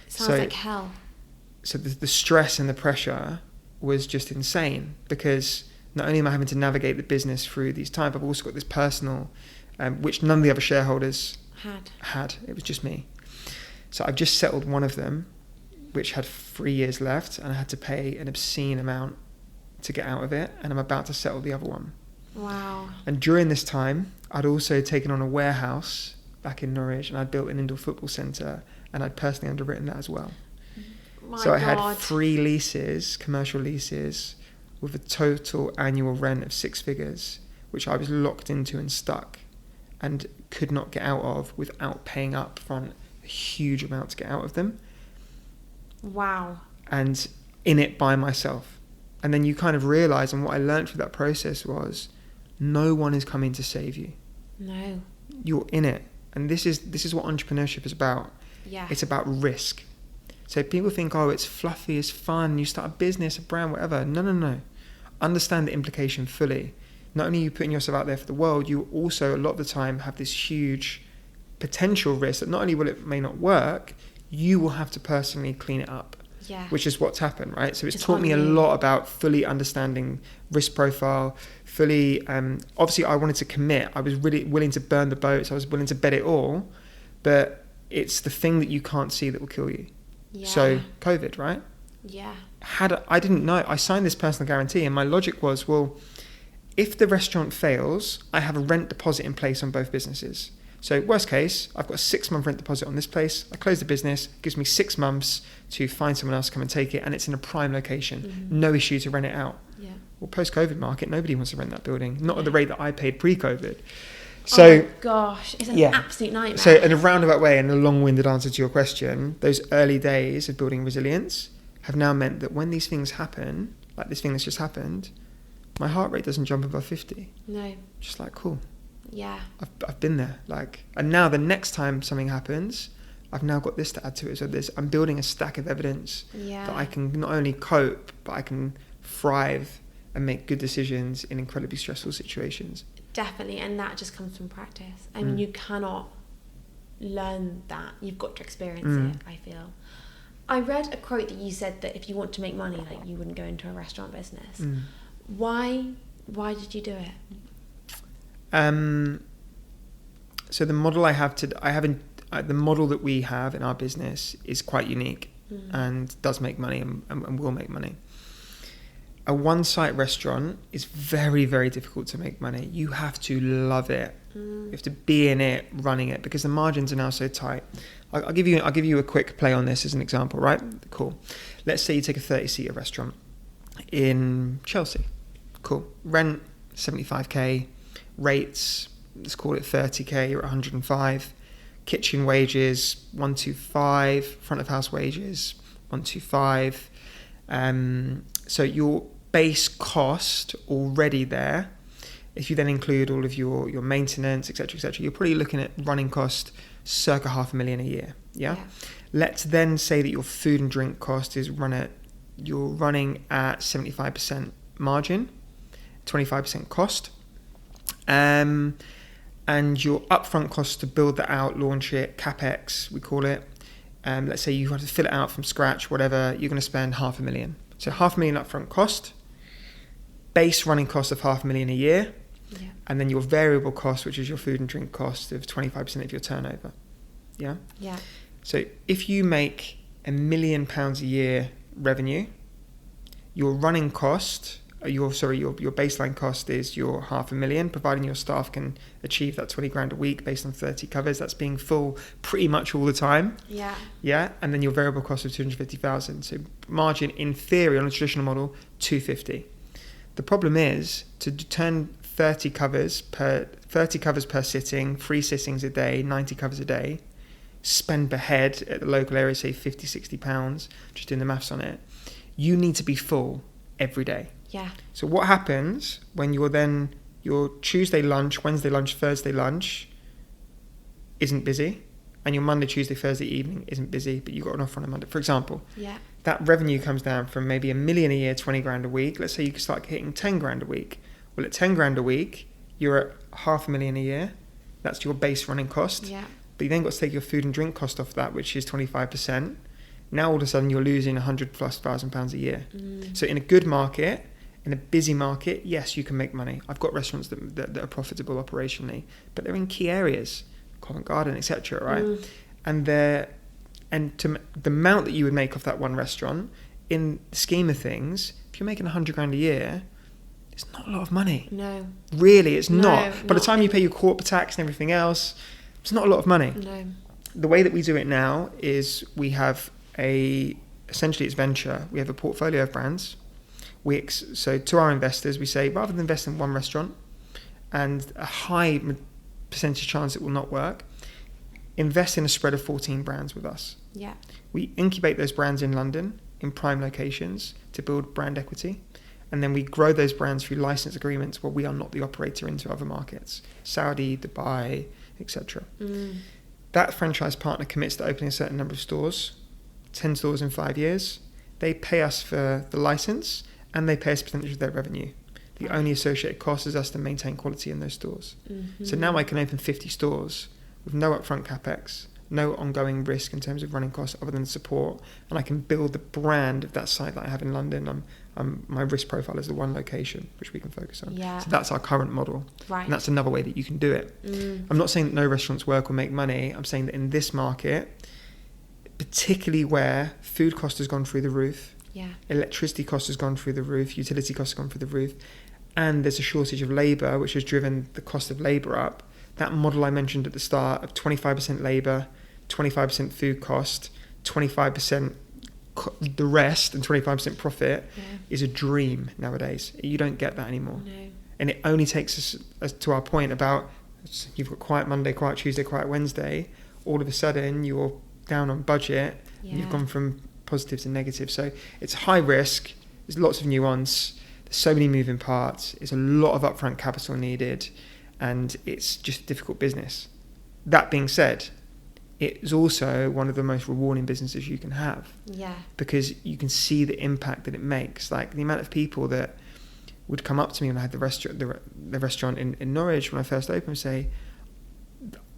Sounds like hell. So the stress and the pressure was just insane, because not only am I having to navigate the business through these times, I've also got this personal, which none of the other shareholders had. It was just me. So I've just settled one of them, which had 3 years left, and I had to pay an obscene amount to get out of it, and I'm about to settle the other one. Wow. And during this time, I'd also taken on a warehouse back in Norwich, and I'd built an indoor football centre, and I'd personally underwritten that as well. I had 3 leases, commercial leases, with a total annual rent of 6 figures, which I was locked into and stuck, and could not get out of without paying up front a huge amount to get out of them. Wow. And in it by myself. And then you kind of realise, and what I learned through that process was, no one is coming to save you. No. You're in it. And this is what entrepreneurship is about. Yeah. It's about risk. So people think, oh, it's fluffy, it's fun, you start a business, a brand, whatever. No. Understand the implication fully. Not only are you putting yourself out there for the world, you also, a lot of the time, have this huge potential risk that not only will it may not work, you will have to personally clean it up. Yeah. Which is what's happened, right? So it's taught me a lot about fully understanding risk profile, fully, obviously I wanted to commit. I was really willing to burn the boats. I was willing to bet it all, but it's the thing that you can't see that will kill you. Yeah. So COVID, right? Yeah. I didn't know. I signed this personal guarantee and my logic was, well, if the restaurant fails, I have a rent deposit in place on both businesses. So worst case, I've got a 6-month rent deposit on this place. I close the business, it gives me 6 months to find someone else to come and take it, and it's in a prime location. Mm-hmm. No issue to rent it out. Yeah. Well, post-COVID market, nobody wants to rent that building, not at the rate that I paid pre-COVID. So, oh my gosh, it's an absolute nightmare. So in a roundabout way, and a long-winded answer to your question, those early days of building resilience have now meant that when these things happen, like this thing that's just happened, my heart rate doesn't jump above 50. No. Just like, cool. Yeah. I've been there. And now the next time something happens, I've now got this to add to it. So I'm building a stack of evidence that I can not only cope, but I can thrive and make good decisions in incredibly stressful situations. Definitely, and that just comes from practice. I mean, you cannot learn that. You've got to experience it, I feel. I read a quote that you said that if you want to make money, like, you wouldn't go into a restaurant business. Why did you do it? So the model the model that we have in our business is quite unique and does make money and will make money. A one-site restaurant is very, very difficult to make money. You have to love it. You have to be in it, running it, because the margins are now so tight. I'll give you a quick play on this as an example, right? Cool. Let's say you take a 30-seater restaurant in Chelsea. Cool. Rent 75k. Rates, let's call it 30k, you're at 105. Kitchen wages 125. Front of house wages 125. So your base cost already there, if you then include all of your maintenance, etc., you're probably looking at running cost circa $500,000 a year. Yeah. Let's then say that your food and drink cost is you're running at 75% margin, 25% cost. And your upfront costs to build that out, launch it, CapEx, we call it. Let's say you have to fill it out from scratch, whatever, you're going to spend $500,000. So $500,000 upfront cost, base running cost of $500,000 a year, and then your variable cost, which is your food and drink cost of 25% of your turnover. Yeah? Yeah. So if you make £1 million a year revenue, your running cost, your baseline cost is your $500,000, providing your staff can achieve that 20 grand a week based on 30 covers. That's being full pretty much all the time. Yeah. And then your variable cost of 250,000. So margin in theory on a traditional model, 250. The problem is to turn 30 covers per sitting, 3 sittings a day, 90 covers a day, spend per head at the local area, say 50, 60 pounds, just doing the maths on it. You need to be full every day. Yeah. So what happens when your Tuesday lunch, Wednesday lunch, Thursday lunch isn't busy, and your Monday, Tuesday, Thursday evening isn't busy, but you've got an offer on a Monday, for example. Yeah. That revenue comes down from maybe $1 million a year, 20 grand a week. Let's say you can start hitting 10 grand a week. Well, at 10 grand a week, you're at $500,000 a year. That's your base running cost. Yeah. But you then got to take your food and drink cost off that, which is 25%. Now all of a sudden you're losing £100,000+ a year. So in a good market, in a busy market, yes, you can make money. I've got restaurants that are profitable operationally, but they're in key areas, Covent Garden, etc., right? And the amount that you would make off that one restaurant, in the scheme of things, if you're making 100 grand a year, it's not a lot of money. No. Really, it's not. By the time you pay your corporate tax and everything else, it's not a lot of money. No. The way that we do it now is we have essentially it's venture. We have a portfolio of brands. So to our investors, we say, rather than invest in one restaurant and a high percentage chance it will not work, invest in a spread of 14 brands with us. Yeah. We incubate those brands in London, in prime locations, to build brand equity. And then we grow those brands through license agreements where we are not the operator into other markets, Saudi, Dubai, etc. That franchise partner commits to opening a certain number of stores. 10 stores in 5 years. They pay us for the license and they pay us a percentage of their revenue. The only associated cost is us to maintain quality in those stores. Mm-hmm. So now I can open 50 stores with no upfront capex, no ongoing risk in terms of running costs other than support, and I can build the brand of that site that I have in London. My risk profile is the one location which we can focus on. Yeah. So that's our current model. Right. And that's another way that you can do it. I'm not saying that no restaurants work or make money. I'm saying that in this market, particularly where food cost has gone through the roof, electricity cost has gone through the roof, utility costs have gone through the roof, and there's a shortage of labour, which has driven the cost of labour up. That model I mentioned at the start of 25% labour, 25% food cost, 25% the rest, and 25% profit is a dream nowadays. You don't get that anymore. No. And it only takes us to our point about you've got quiet Monday, quiet Tuesday, quiet Wednesday. All of a sudden, you're down on budget. And you've gone from positive to negative. So it's high risk. There's lots of nuance. There's so many moving parts. It's a lot of upfront capital needed. And it's just a difficult business. That being said, it is also one of the most rewarding businesses you can have. Yeah. Because you can see the impact that it makes. Like the amount of people that would come up to me when I had the restaurant in Norwich when I first opened and say,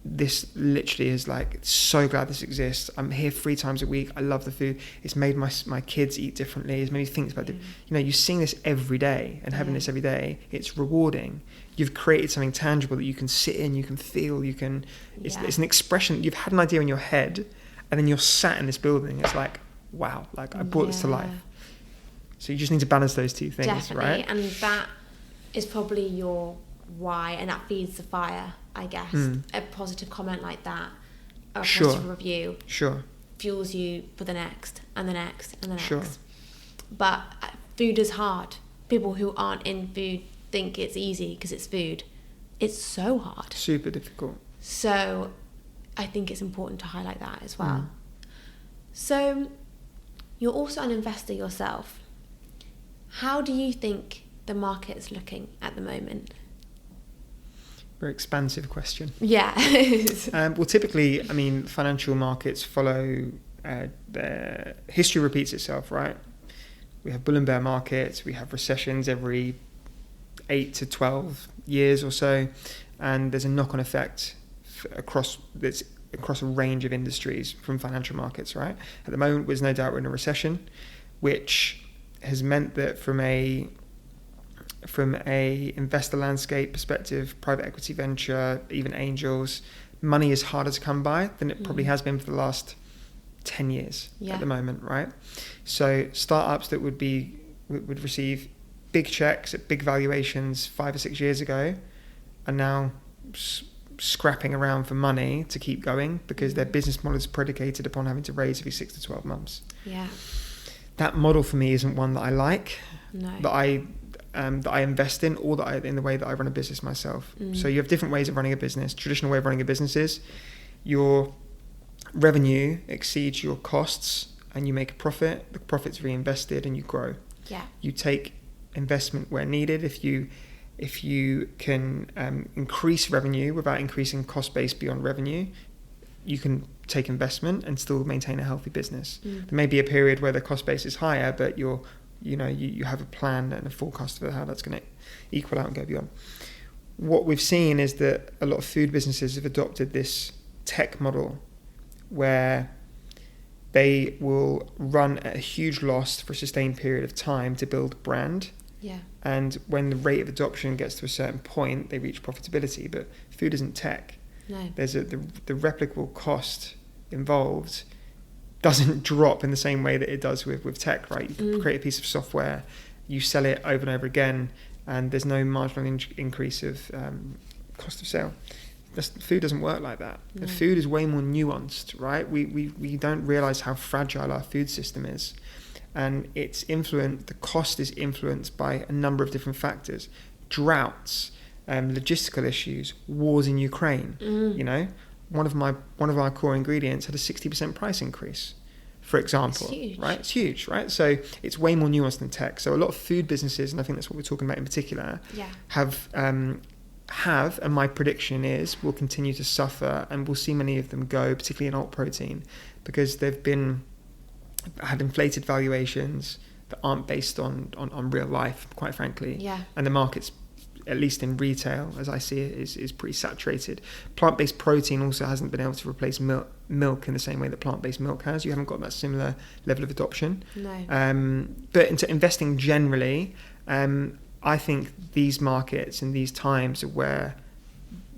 this literally is like, so glad this exists. I'm here 3 times a week. I love the food. It's made my kids eat differently. It's made me think about it. You know, you're seeing this every day and having this every day. It's rewarding. You've created something tangible that you can sit in, you can feel, you can, it's an expression. You've had an idea in your head and then you're sat in this building. It's like, wow, like I brought this to life. So you just need to balance those two things, definitely. Right? And that is probably your why, and that feeds the fire, I guess. A positive comment like that, a positive review, fuels you for the next and the next and the next. But food is hard. People who aren't in food think it's easy because it's food. It's so hard. Super difficult. So I think it's important to highlight that as well. So you're also an investor yourself. How do you think the market is looking at the moment? Very expansive question. Yeah. Well, typically, I mean, financial markets follow, their history repeats itself, right? We have bull and bear markets, we have recessions every 8 to 12 years or so, and there's a knock-on effect across a range of industries from financial markets, right? At the moment, there's no doubt we're in a recession, which has meant that from a investor landscape perspective, private equity venture, even angels, money is harder to come by than it probably has been for the last 10 years at the moment, right? So startups that would receive big checks at big valuations 5 or 6 years ago are now scrapping around for money to keep going because their business model is predicated upon having to raise every 6 to 12 months. Yeah. That model for me isn't one that I like, that I invest in, or in the way that I run a business myself. So you have different ways of running a business. Traditional way of running a business is your revenue exceeds your costs and you make a profit. The profit's reinvested and you grow. Yeah. You take investment where needed. If you can increase revenue without increasing cost base beyond revenue, you can take investment and still maintain a healthy business. There may be a period where the cost base is higher, but you have a plan and a forecast for how that's going to equal out and go beyond. What we've seen is that a lot of food businesses have adopted this tech model where they will run at a huge loss for a sustained period of time to build brand. Yeah. And when the rate of adoption gets to a certain point, they reach profitability. But food isn't tech. No. There's the replicable cost involved doesn't drop in the same way that it does with tech, right? You can create a piece of software, you sell it over and over again, and there's no marginal increase of cost of sale. Food doesn't work like that. No. Food is way more nuanced, right? We don't realize how fragile our food system is. And the cost is influenced by a number of different factors. Droughts, logistical issues, wars in Ukraine. You know, one of our core ingredients had a 60% price increase, for example. It's huge. Right? It's huge, right? So it's way more nuanced than tech. So a lot of food businesses, and I think that's what we're talking about in particular, have, and my prediction is, will continue to suffer, and we'll see many of them go, particularly in alt protein, because they've been had inflated valuations that aren't based on real life, quite frankly. Yeah. And the market's, at least in retail, as I see it, is pretty saturated. Plant-based protein also hasn't been able to replace milk in the same way that plant-based milk has. You haven't got that similar level of adoption. No. But into investing generally, I think these markets and these times are where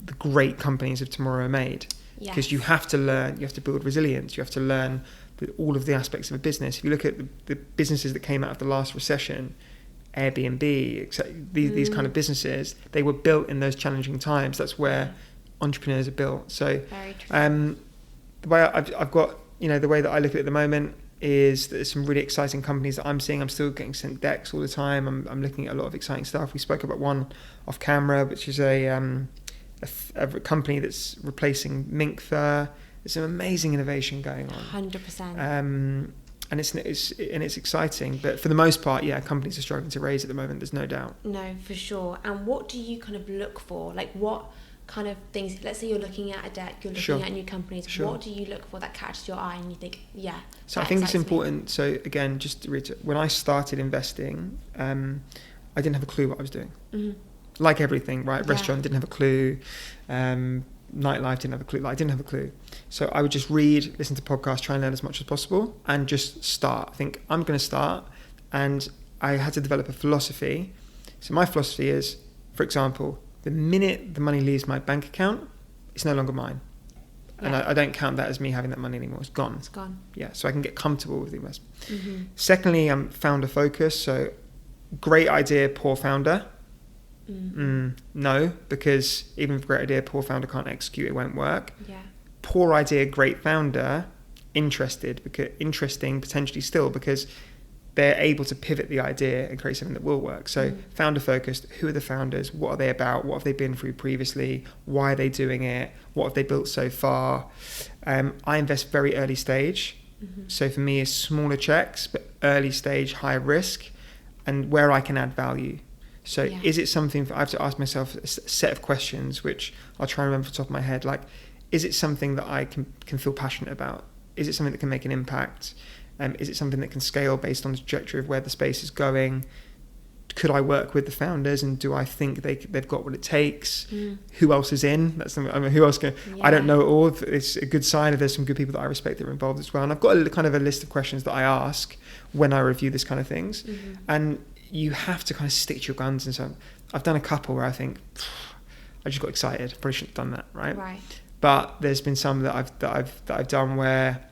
the great companies of tomorrow are made. Because you have to learn, you have to build resilience, you have to learn all of the aspects of a business. If you look at the businesses that came out of the last recession, Airbnb, these kind of businesses, they were built in those challenging times. That's where entrepreneurs are built. So very true. the way I've got, the way that I look at it at the moment is that there's some really exciting companies that I'm seeing. I'm still getting sent decks all the time. I'm looking at a lot of exciting stuff. We spoke about one off camera, which is a company that's replacing mink fur. There's some amazing innovation going on. 100%. And it's exciting, but for the most part, companies are struggling to raise at the moment. There's no doubt. No, for sure. And what do you kind of look for? Like, what kind of things? Let's say you're looking at a deck, you're looking at new companies. Sure. What do you look for that catches your eye, and you think, So I think it's important. So again, just to reiterate, when I started investing, I didn't have a clue what I was doing. Mm-hmm. Like everything, right? Restaurant didn't have a clue. Nightlife didn't have a clue. I didn't have a clue. So I would just read, listen to podcasts, try and learn as much as possible, and just start. I think I'm going to start, and I had to develop a philosophy. So my philosophy is, for example, the minute the money leaves my bank account, it's no longer mine. Yeah. And I don't count that as me having that money anymore. It's gone. It's gone. Yeah, so I can get comfortable with the investment. Mm-hmm. Secondly, I'm founder focused. So great idea, poor founder. No, because even if a great idea, poor founder can't execute, it won't work. Yeah. Poor idea, great founder, interesting potentially still, because they're able to pivot the idea and create something that will work. So founder focused, who are the founders? What are they about? What have they been through previously? Why are they doing it? What have they built so far? I invest very early stage. Mm-hmm. So for me, it's smaller checks, but early stage, high risk, and where I can add value. So is it something I have to ask myself a set of questions, which I'll try and remember off the top of my head, like, is it something that I can feel passionate about? Is it something that can make an impact? Is it something that can scale based on the trajectory of where the space is going? Could I work with the founders, and do I think they've got what it takes? Who else is in? That's something. I mean, who else can? I don't know it all. It's a good sign if there's some good people that I respect that are involved as well. And I've got a kind of a list of questions that I ask when I review this kind of things, and you have to kind of stick to your guns. And so I've done a couple where I think I just got excited. Probably shouldn't have done that, right? Right. But there's been some that I've done where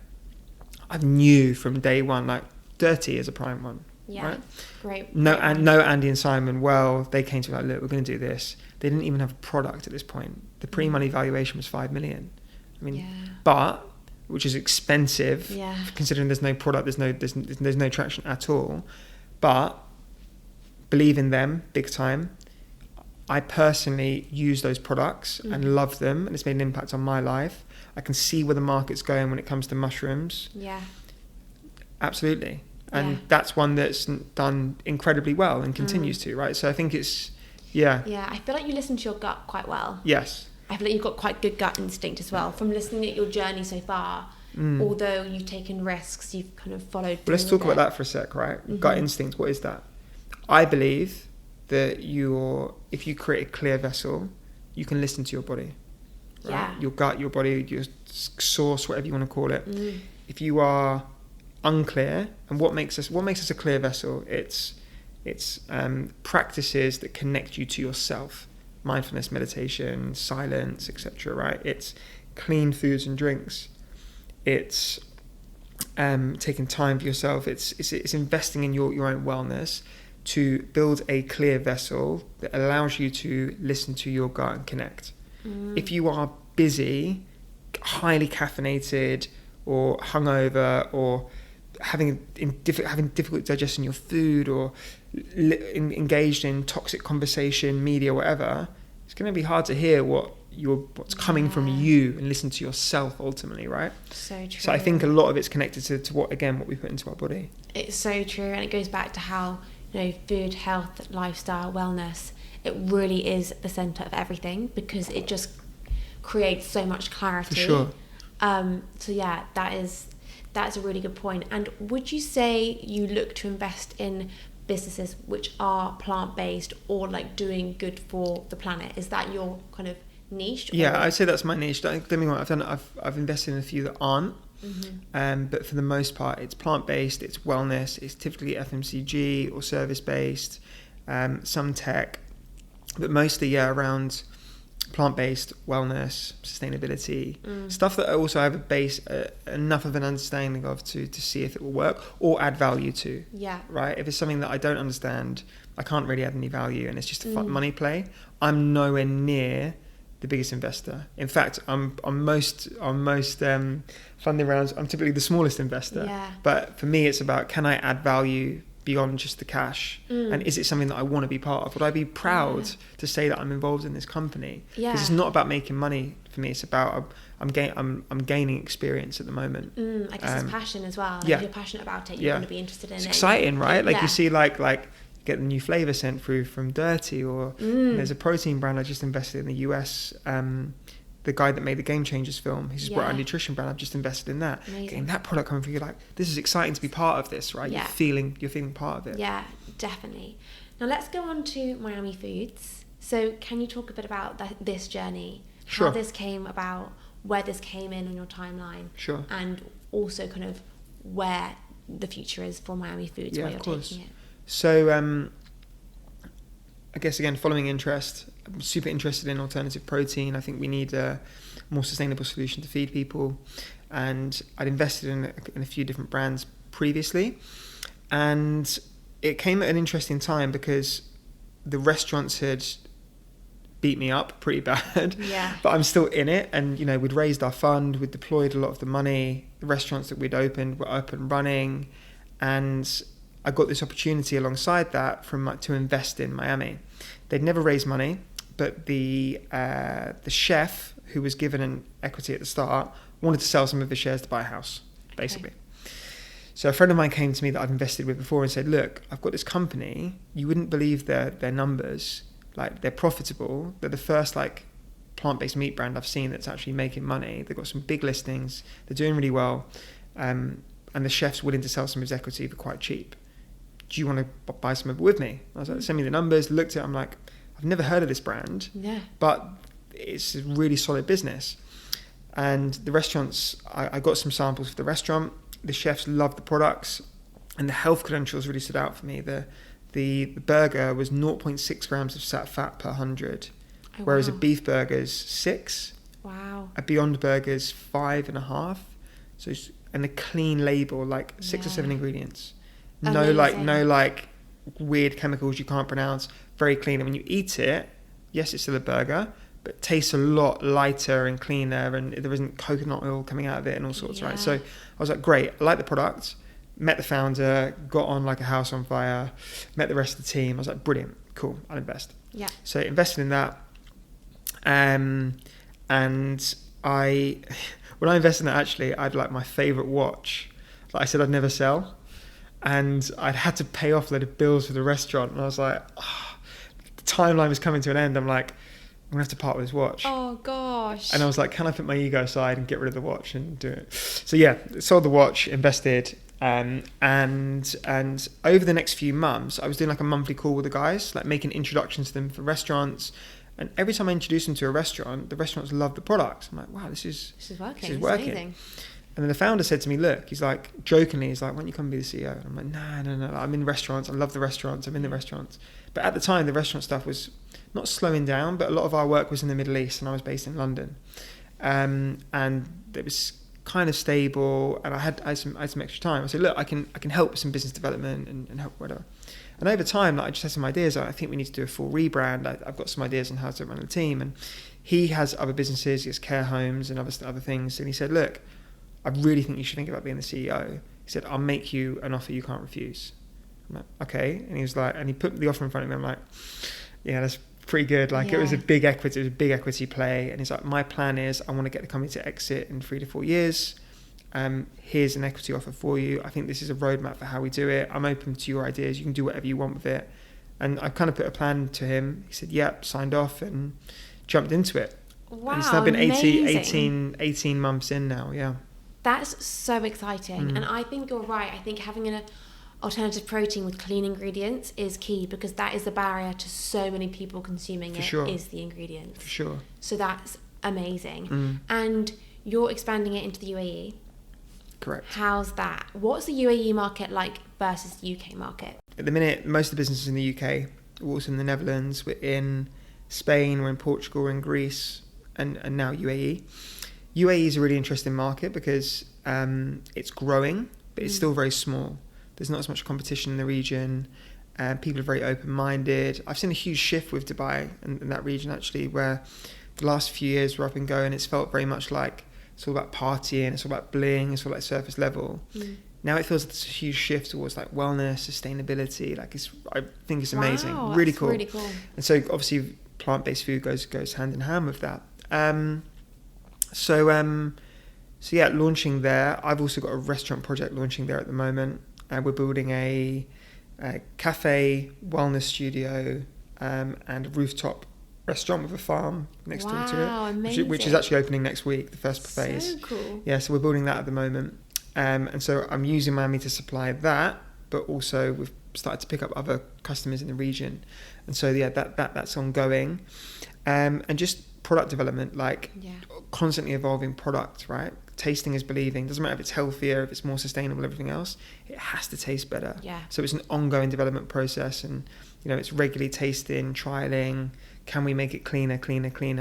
I knew from day one, like Dirty is a prime one. Yeah, right? Great. No, and no, Andy and Simon. Well, they came to me like, look, we're going to do this. They didn't even have a product at this point. The pre-money valuation was 5 million. I mean, but which is expensive considering there's no product, there's no traction at all. But believe in them big time. I personally use those products and love them, and it's made an impact on my life. I can see where the market's going when it comes to mushrooms. Yeah, absolutely. And that's one that's done incredibly well and continues to, right? So I think it's, Yeah, I feel like you listen to your gut quite well. Yes. I feel like you've got quite good gut instinct as well. From listening at your journey so far, although you've taken risks, you've kind of followed through. Well, let's talk about that for a sec, right? Gut instinct, what is that? I believe that if you create a clear vessel, you can listen to your body. Right? Yeah. Your gut, your body, your source, whatever you want to call it. If you are unclear, and what makes us a clear vessel? It's practices that connect you to yourself, mindfulness, meditation, silence, etc. Right? It's clean foods and drinks. It's taking time for yourself. It's investing in your own wellness to build a clear vessel that allows you to listen to your gut and connect. If you are busy, highly caffeinated, or hungover, or having difficult digesting your food, or engaged in toxic conversation, media, whatever, it's going to be hard to hear what's coming from you and listen to yourself ultimately, right? So true. So I think a lot of it's connected to what we put into our body. It's so true, and it goes back to how food, health, lifestyle, wellness, it really is the center of everything, because it just creates so much clarity. For sure. So yeah, That's a really good point. And would you say you look to invest in businesses which are plant-based or like doing good for the planet? Is that your kind of niche? Yeah, I'd say that's my niche. Don't get me wrong, I've invested in a few that aren't. But for the most part, it's plant-based, it's wellness, it's typically FMCG or service-based, some tech, but mostly around plant-based, wellness, sustainability, stuff that I also have a base, enough of an understanding of to see if it will work or add value to. Yeah. Right? If it's something that I don't understand, I can't really add any value, and it's just a money play, I'm nowhere near the biggest investor. In fact, I'm most funding rounds, I'm typically the smallest investor. Yeah. But for me, it's about, can I add value beyond just the cash? And is it something that I want to be part of? Would I be proud to say that I'm involved in this company? Yeah. Because it's not about making money for me. It's about I'm gaining experience at the moment. I guess it's passion as well. Like if you're passionate about it, you want to be interested in it. It's exciting, right? Like you see like get the new flavour sent through from Dirty, or there's a protein brand I just invested in the US. The guy that made the Game Changers film, he's just brought out a nutrition brand. I've just invested in that. Amazing. Getting that product coming through, you're like, this is exciting to be part of this, right? Yeah. You're feeling part of it. Yeah, definitely. Now let's go on to Miami Foods. So can you talk a bit about this journey? Sure. How this came about, where this came in on your timeline? Sure. And also kind of where the future is for Miami Foods, where you're taking it. So I guess, again, following interest, I'm super interested in alternative protein. I think we need a more sustainable solution to feed people. And I'd invested in a few different brands previously. And it came at an interesting time because the restaurants had beat me up pretty bad. Yeah. But I'm still in it. And, we'd raised our fund, we'd deployed a lot of the money. The restaurants that we'd opened were up and running. And I got this opportunity alongside that to invest in Miami. They'd never raised money, but the chef who was given an equity at the start wanted to sell some of his shares to buy a house, basically. Okay. So a friend of mine came to me that I've invested with before and said, look, I've got this company. You wouldn't believe their numbers. Like, they're profitable. They're the first plant-based meat brand I've seen that's actually making money. They've got some big listings. They're doing really well. And the chef's willing to sell some of his equity for quite cheap. Do you want to buy some of it with me? I was like, send me the numbers, looked at it, I'm like, I've never heard of this brand, but it's a really solid business. And the restaurants, I got some samples for the restaurant. The chefs loved the products, and the health credentials really stood out for me. The burger was 0.6 grams of sat fat per 100, whereas a beef burger's 6. Wow. A Beyond Burger's 5.5. So, and a clean label, 6 or 7 ingredients. Amazing. No weird chemicals you can't pronounce. Very clean. And when you eat it, yes, it's still a burger, but it tastes a lot lighter and cleaner, and there isn't coconut oil coming out of it and all sorts, right? So I was like, great, I like the product. Met the founder, got on like a house on fire, met the rest of the team. I was like, brilliant, cool, I'll invest. Yeah. So invested in that. And when I invested in that, actually, I had my favourite watch that I said I'd never sell. And I'd had to pay off a load of bills for the restaurant. And I was like, the timeline was coming to an end. I'm like, I'm going to have to part with this watch. Oh, gosh. And I was like, can I put my ego aside and get rid of the watch and do it? So yeah, sold the watch, invested. And over the next few months, I was doing a monthly call with the guys, making introductions to them for restaurants. And every time I introduced them to a restaurant, the restaurants loved the product. I'm like, wow, this is working. This is working. Amazing. And then the founder said to me, look, he's jokingly, why don't you come be the CEO? And I'm like, no, I'm in restaurants. I love the restaurants. I'm in the restaurants. But at the time, the restaurant stuff was not slowing down, but a lot of our work was in the Middle East, and I was based in London. And it was kind of stable, and I had some extra time. I said, look, I can help with some business development and help whatever. And over time, I just had some ideas. I think we need to do a full rebrand. I've got some ideas on how to run a team. And he has other businesses, he has care homes and other things. And he said, look, I really think you should think about being the CEO. He said, I'll make you an offer you can't refuse. I'm like, okay. And he was like, and he put the offer in front of me. I'm like, yeah, that's pretty good. It was a big equity play. And he's like, my plan is I want to get the company to exit in 3 to 4 years. Here's an equity offer for you. I think this is a roadmap for how we do it. I'm open to your ideas. You can do whatever you want with it. And I kind of put a plan to him. He said, yep, signed off and jumped into it. Wow, and it's now been 18 months in now, yeah. That's so exciting. And I think you're right. I think having an alternative protein with clean ingredients is key, because that is the barrier to so many people consuming it, is the ingredients. For sure. So that's amazing. And you're expanding it into the UAE. Correct. How's that? What's the UAE market like versus the UK market? At the minute, most of the businesses in the UK, we're also in the Netherlands, we're in Spain, we're in Portugal, we're in Greece, and now UAE. UAE is a really interesting market because it's growing, but it's still very small. There's not as much competition in the region. People are very open-minded. I've seen a huge shift with Dubai and that region, actually, where the last few years where I've been going, it's felt very much like it's all about partying, it's all about bling, it's all like surface level. Now it feels like there's a huge shift towards like wellness, sustainability. Like I think it's amazing, really cool. Really cool. And so obviously plant-based food goes hand in hand with that. So yeah, launching there. I've also got a restaurant project launching there at the moment. We're building a cafe, wellness studio, and a rooftop restaurant with a farm next door to it, which is actually opening next week, the first phase. So cool. Yeah, so we're building that at the moment. And so I'm using Miami to supply that, but also we've started to pick up other customers in the region. And so, yeah, that's ongoing. And just product development, constantly evolving product, right? Tasting is believing. Doesn't matter if it's healthier, if it's more sustainable, everything else, it has to taste better. Yeah. So it's an ongoing development process, and it's regularly tasting, trialing. Can we make it cleaner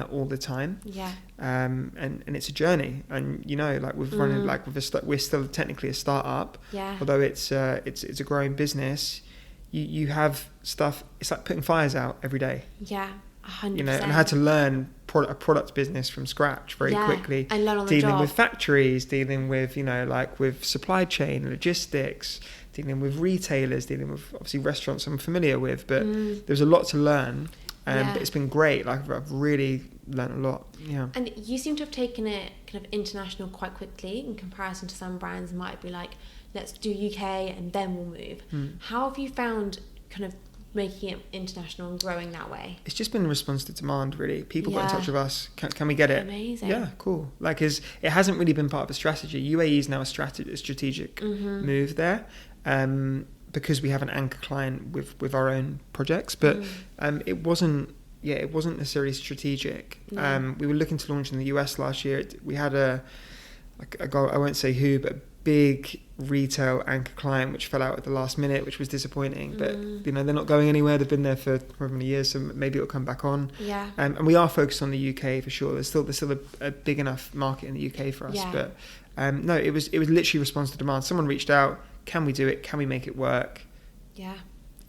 all the time? Yeah. And it's a journey, and we've run we're still technically a startup. Yeah. Although it's a growing business, you have stuff. It's like putting fires out every day. Yeah. 100%. And I had to learn a product business from scratch very quickly. And learn on the dealing job. with factories, dealing with with supply chain, logistics, dealing with retailers, dealing with obviously restaurants I'm familiar with. But there's a lot to learn. But it's been great. I've really learned a lot. Yeah. And you seem to have taken it kind of international quite quickly in comparison to some brands might be like, let's do UK and then we'll move. How have you found kind of making it international and growing that way? It's just been in response to demand, really. People got in touch with us. Can we get it? Amazing. Yeah, cool. It hasn't really been part of a strategy. UAE is now a strategic move there. Because we have an anchor client with our own projects, but it wasn't necessarily strategic. No. We were looking to launch in the US last year. We had a goal, I won't say who, but a big retail anchor client which fell out at the last minute, which was disappointing. But they're not going anywhere. They've been there for however many years, so maybe it'll come back on. Yeah. And we are focused on the UK for sure. There's still a big enough market in the UK for us. Yeah. But no, it was literally response to demand. Someone reached out. Can we do it? Can we make it work? Yeah.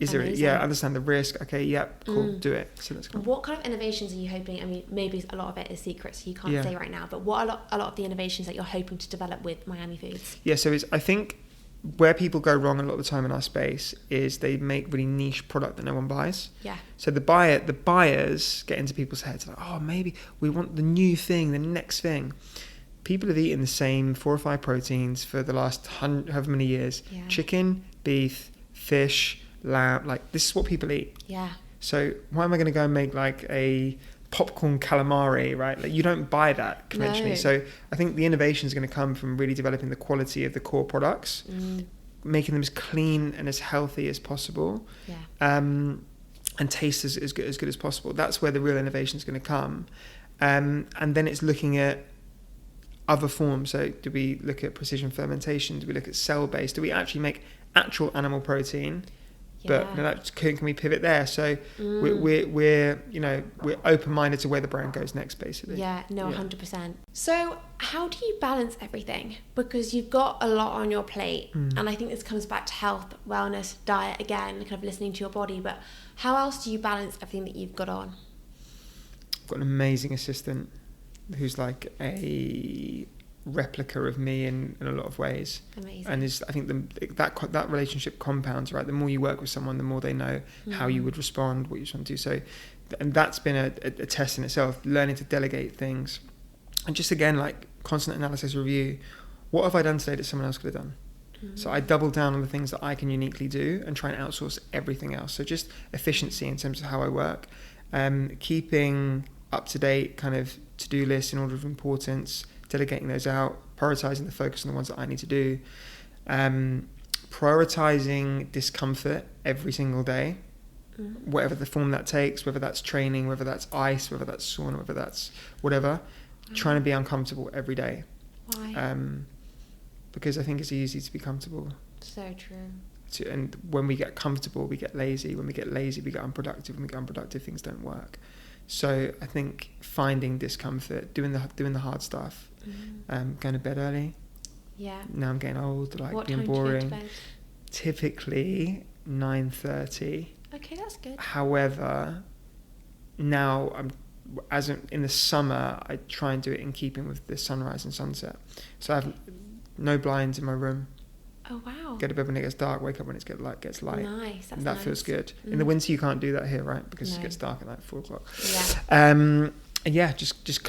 Is there? Yeah, understand the risk. Okay, yeah, cool, do it. So let's go. What kind of innovations are you hoping? I mean, maybe a lot of it is secret, so you can't say right now. But what are a lot of the innovations that you're hoping to develop with Miami Foods? Yeah, so I think where people go wrong a lot of the time in our space is they make really niche product that no one buys. Yeah. So the buyers get into people's heads like, oh, maybe we want the new thing, the next thing. People have eaten the same 4 or 5 proteins for the last however many years. Yeah. Chicken, beef, fish, lamb. This is what people eat. Yeah. So why am I going to go and make a popcorn calamari, right? You don't buy that conventionally. No. So I think the innovation is going to come from really developing the quality of the core products, making them as clean and as healthy as possible, and taste as good as possible. That's where the real innovation is going to come. And then it's looking at other forms. So do we look at precision fermentation? Do we look at cell-based? Do we actually make actual animal protein? Yeah. But can we pivot there? So we're open-minded to where the brand goes next, basically. Yeah, no, 100%. So how do you balance everything? Because you've got a lot on your plate, and I think this comes back to health, wellness, diet again, kind of listening to your body. But how else do you balance everything that you've got on? I've got an amazing assistant who's like a replica of me in a lot of ways. Amazing. And I think that relationship compounds, right? The more you work with someone, the more they know how you would respond, what you want to do. So, and that's been a test in itself, learning to delegate things. And just again, constant analysis review. What have I done today that someone else could have done? So I double down on the things that I can uniquely do and try and outsource everything else. So just efficiency in terms of how I work. Keeping up to date kind of to-do lists in order of importance, delegating those out, prioritizing the focus on the ones that I need to do, prioritizing discomfort every single day, whatever the form that takes, whether that's training, whether that's ice, whether that's sauna, whether that's whatever, trying to be uncomfortable every day. Why? Because I think it's easy to be comfortable. So true. And when we get comfortable, we get lazy. When we get lazy, we get unproductive. When we get unproductive, things don't work. So I think finding discomfort, doing the hard stuff, going to bed early. Yeah. Now I'm getting old, What being time boring. do you go to bed? Typically 9:30. Okay, that's good. However, now in the summer, I try and do it in keeping with the sunrise and sunset. So I have no blinds in my room. Oh wow. Go to bed when it gets dark, wake up when it gets light. Nice. That's And that nice. feels good. In the winter you can't do that here, right? Because No. it gets dark at like 4 o'clock. Yeah. And yeah, just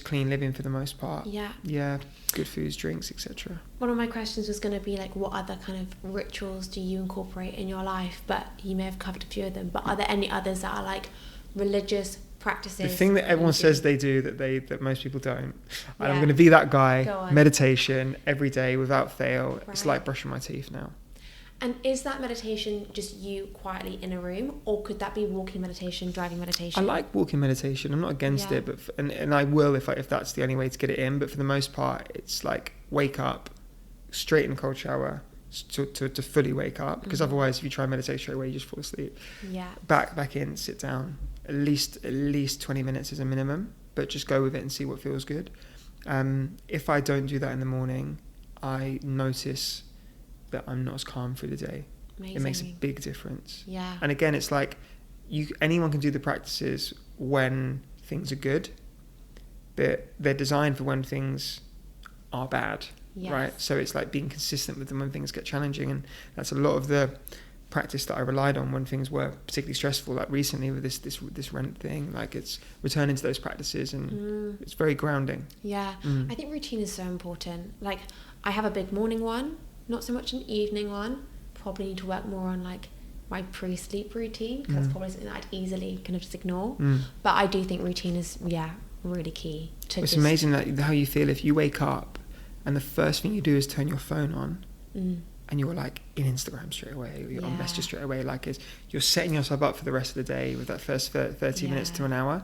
clean living for the most part. Yeah. Yeah, good foods, drinks, etc. One of my questions was going to be like, what other kind of rituals do you incorporate in your life? But you may have covered a few of them. But are there any others that are like religious practices? The thing that everyone you do? says they do that most people don't. And I'm Yeah. going to be that Go guy. on. Meditation every day without fail. It's Right. like brushing my teeth now. And is that meditation just you quietly in a room, or could that be walking meditation, driving meditation? I like walking meditation. I'm not against Yeah. it, but and I will if that's the only way to get it in. But for the most part, it's like wake up, straight in a cold shower to fully wake up. Because otherwise, if you try meditate straight away, you just fall asleep. Yeah. Back in, sit down. At least 20 minutes is a minimum, but just go with it and see what feels good. If I don't do that in the morning, I notice that I'm not as calm through the day. Amazing. It makes a big difference. Yeah. And again, it's like anyone can do the practices when things are good, but they're designed for when things are bad, Yes. right? So it's like being consistent with them when things get challenging, and that's a lot of the practice that I relied on when things were particularly stressful, like recently with this rent thing. Like it's returning to those practices, and it's very grounding. Yeah. I think routine is so important. Like I have a big morning one, not so much an evening one. Probably need to work more on like my pre-sleep routine, because that's probably something that I'd easily kind of just ignore. But I do think routine is really key to It's amazing how you feel if you wake up and the first thing you do is turn your phone on and you're like in Instagram straight away, or you're on messages straight away. Like you're setting yourself up for the rest of the day with that first 30 minutes to an hour.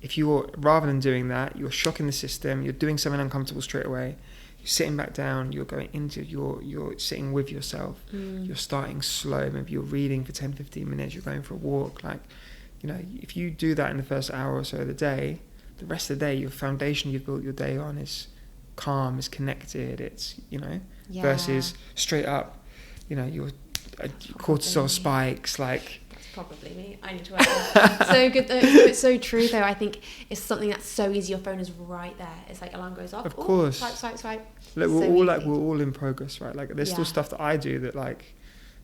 If you're, rather than doing that, you're shocking the system, you're doing something uncomfortable straight away, you're sitting back down, you're going into you're sitting with yourself, you're starting slow, maybe you're reading for 10-15 minutes, you're going for a walk. Like, you know, if you do that in the first hour or so of the day, the rest of the day, your foundation you've built your day on is calm, is connected, it's, you know, versus straight up, you know, your cortisol spikes, like. That's probably me. I need to work on. So good though. It's so true though. I think it's something that's so easy. Your phone is right there. It's like alarm goes off. Of course. Swipe. Look, we're all in progress, right? Like there's Yeah. still stuff that I do that, like,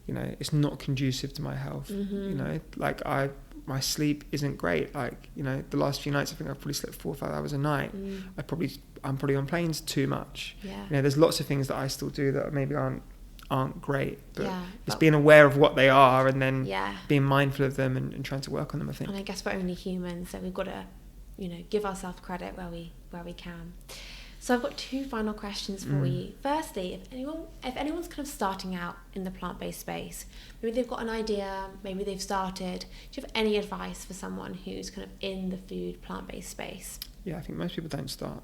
you know, it's not conducive to my health. You know, like my sleep isn't great. Like, you know, the last few nights I think I've probably slept 4 or 5 hours a night. I'm probably on planes too much. Yeah. You know, there's lots of things that I still do that maybe aren't great, but it's but being aware of what they are and then Yeah. being mindful of them and trying to work on them, I think. And I guess we're only human, so we've got to, you know, give ourselves credit where we can. So I've got 2 final questions for you. Firstly, if anyone's kind of starting out in the plant-based space, maybe they've got an idea, maybe they've started, do you have any advice for someone who's kind of in the food plant-based space? Yeah, I think most people don't start.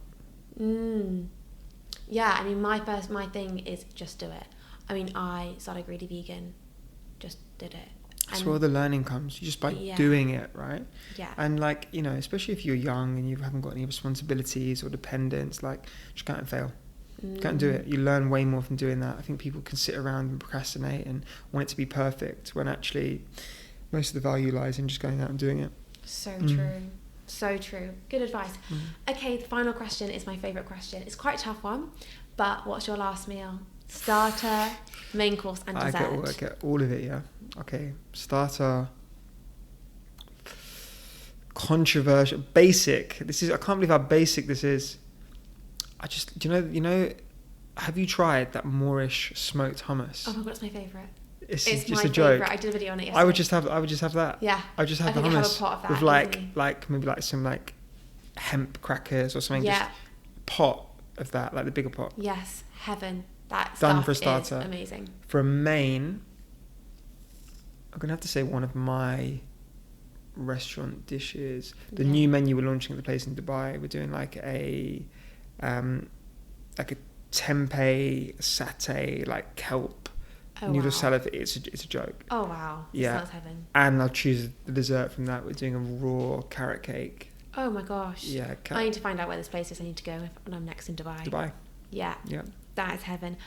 Yeah, I mean, my thing is just do it. I mean, I started Greedy Vegan, just did it. That's where the learning comes, just by doing it, right? Yeah. And like, you know, especially if you're young and you haven't got any responsibilities or dependents, like, just go out and fail. Go out and do it. You learn way more from doing that. I think people can sit around and procrastinate and want it to be perfect, when actually most of the value lies in just going out and doing it. So true. So true. Good advice. Okay, the final question is my favourite question. It's quite a tough one, but what's your last meal? Starter, main course and dessert. I get all of it, yeah. Okay, starter, controversial, basic. I can't believe how basic this is. Do you know, have you tried that Moorish smoked hummus? Oh my god, it's my favourite. It's just my a joke. Favourite. I did a video on it yesterday. I would just have that. Yeah. I would just have the I think I hummus have a pot of that, with easily. like maybe like some like hemp crackers or something. Yeah. Just pot of that, like the bigger pot. Yes, heaven. That Done stuff for a starter. is amazing. For a main, I'm going to have to say one of my restaurant dishes. The new menu we're launching at the place in Dubai. We're doing like a tempeh satay, like kelp noodle salad. It's a joke. Oh wow. Yeah. Sounds heaven. And I'll choose the dessert from that. We're doing a raw carrot cake. Oh my gosh. Yeah. I need to find out where this place is. I need to go when I'm next in Dubai. Dubai. Yeah. Yeah. That is heaven.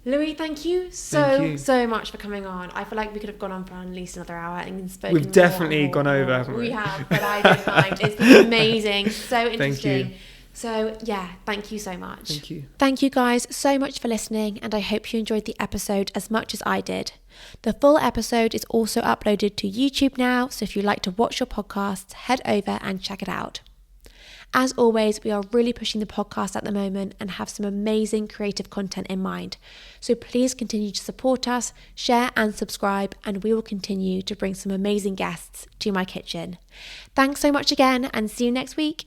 Louis, thank you so much for coming on. I feel like we could have gone on for at least another hour and spoken. We've definitely gone over, haven't we? We have, but I don't mind. It's been amazing. So interesting. Thank you. So yeah, thank you so much. Thank you. Thank you guys so much for listening, and I hope you enjoyed the episode as much as I did. The full episode is also uploaded to YouTube now, so if you like to watch your podcasts, head over and check it out. As always, we are really pushing the podcast at the moment and have some amazing creative content in mind. So please continue to support us, share and subscribe, and we will continue to bring some amazing guests to my kitchen. Thanks so much again, and see you next week.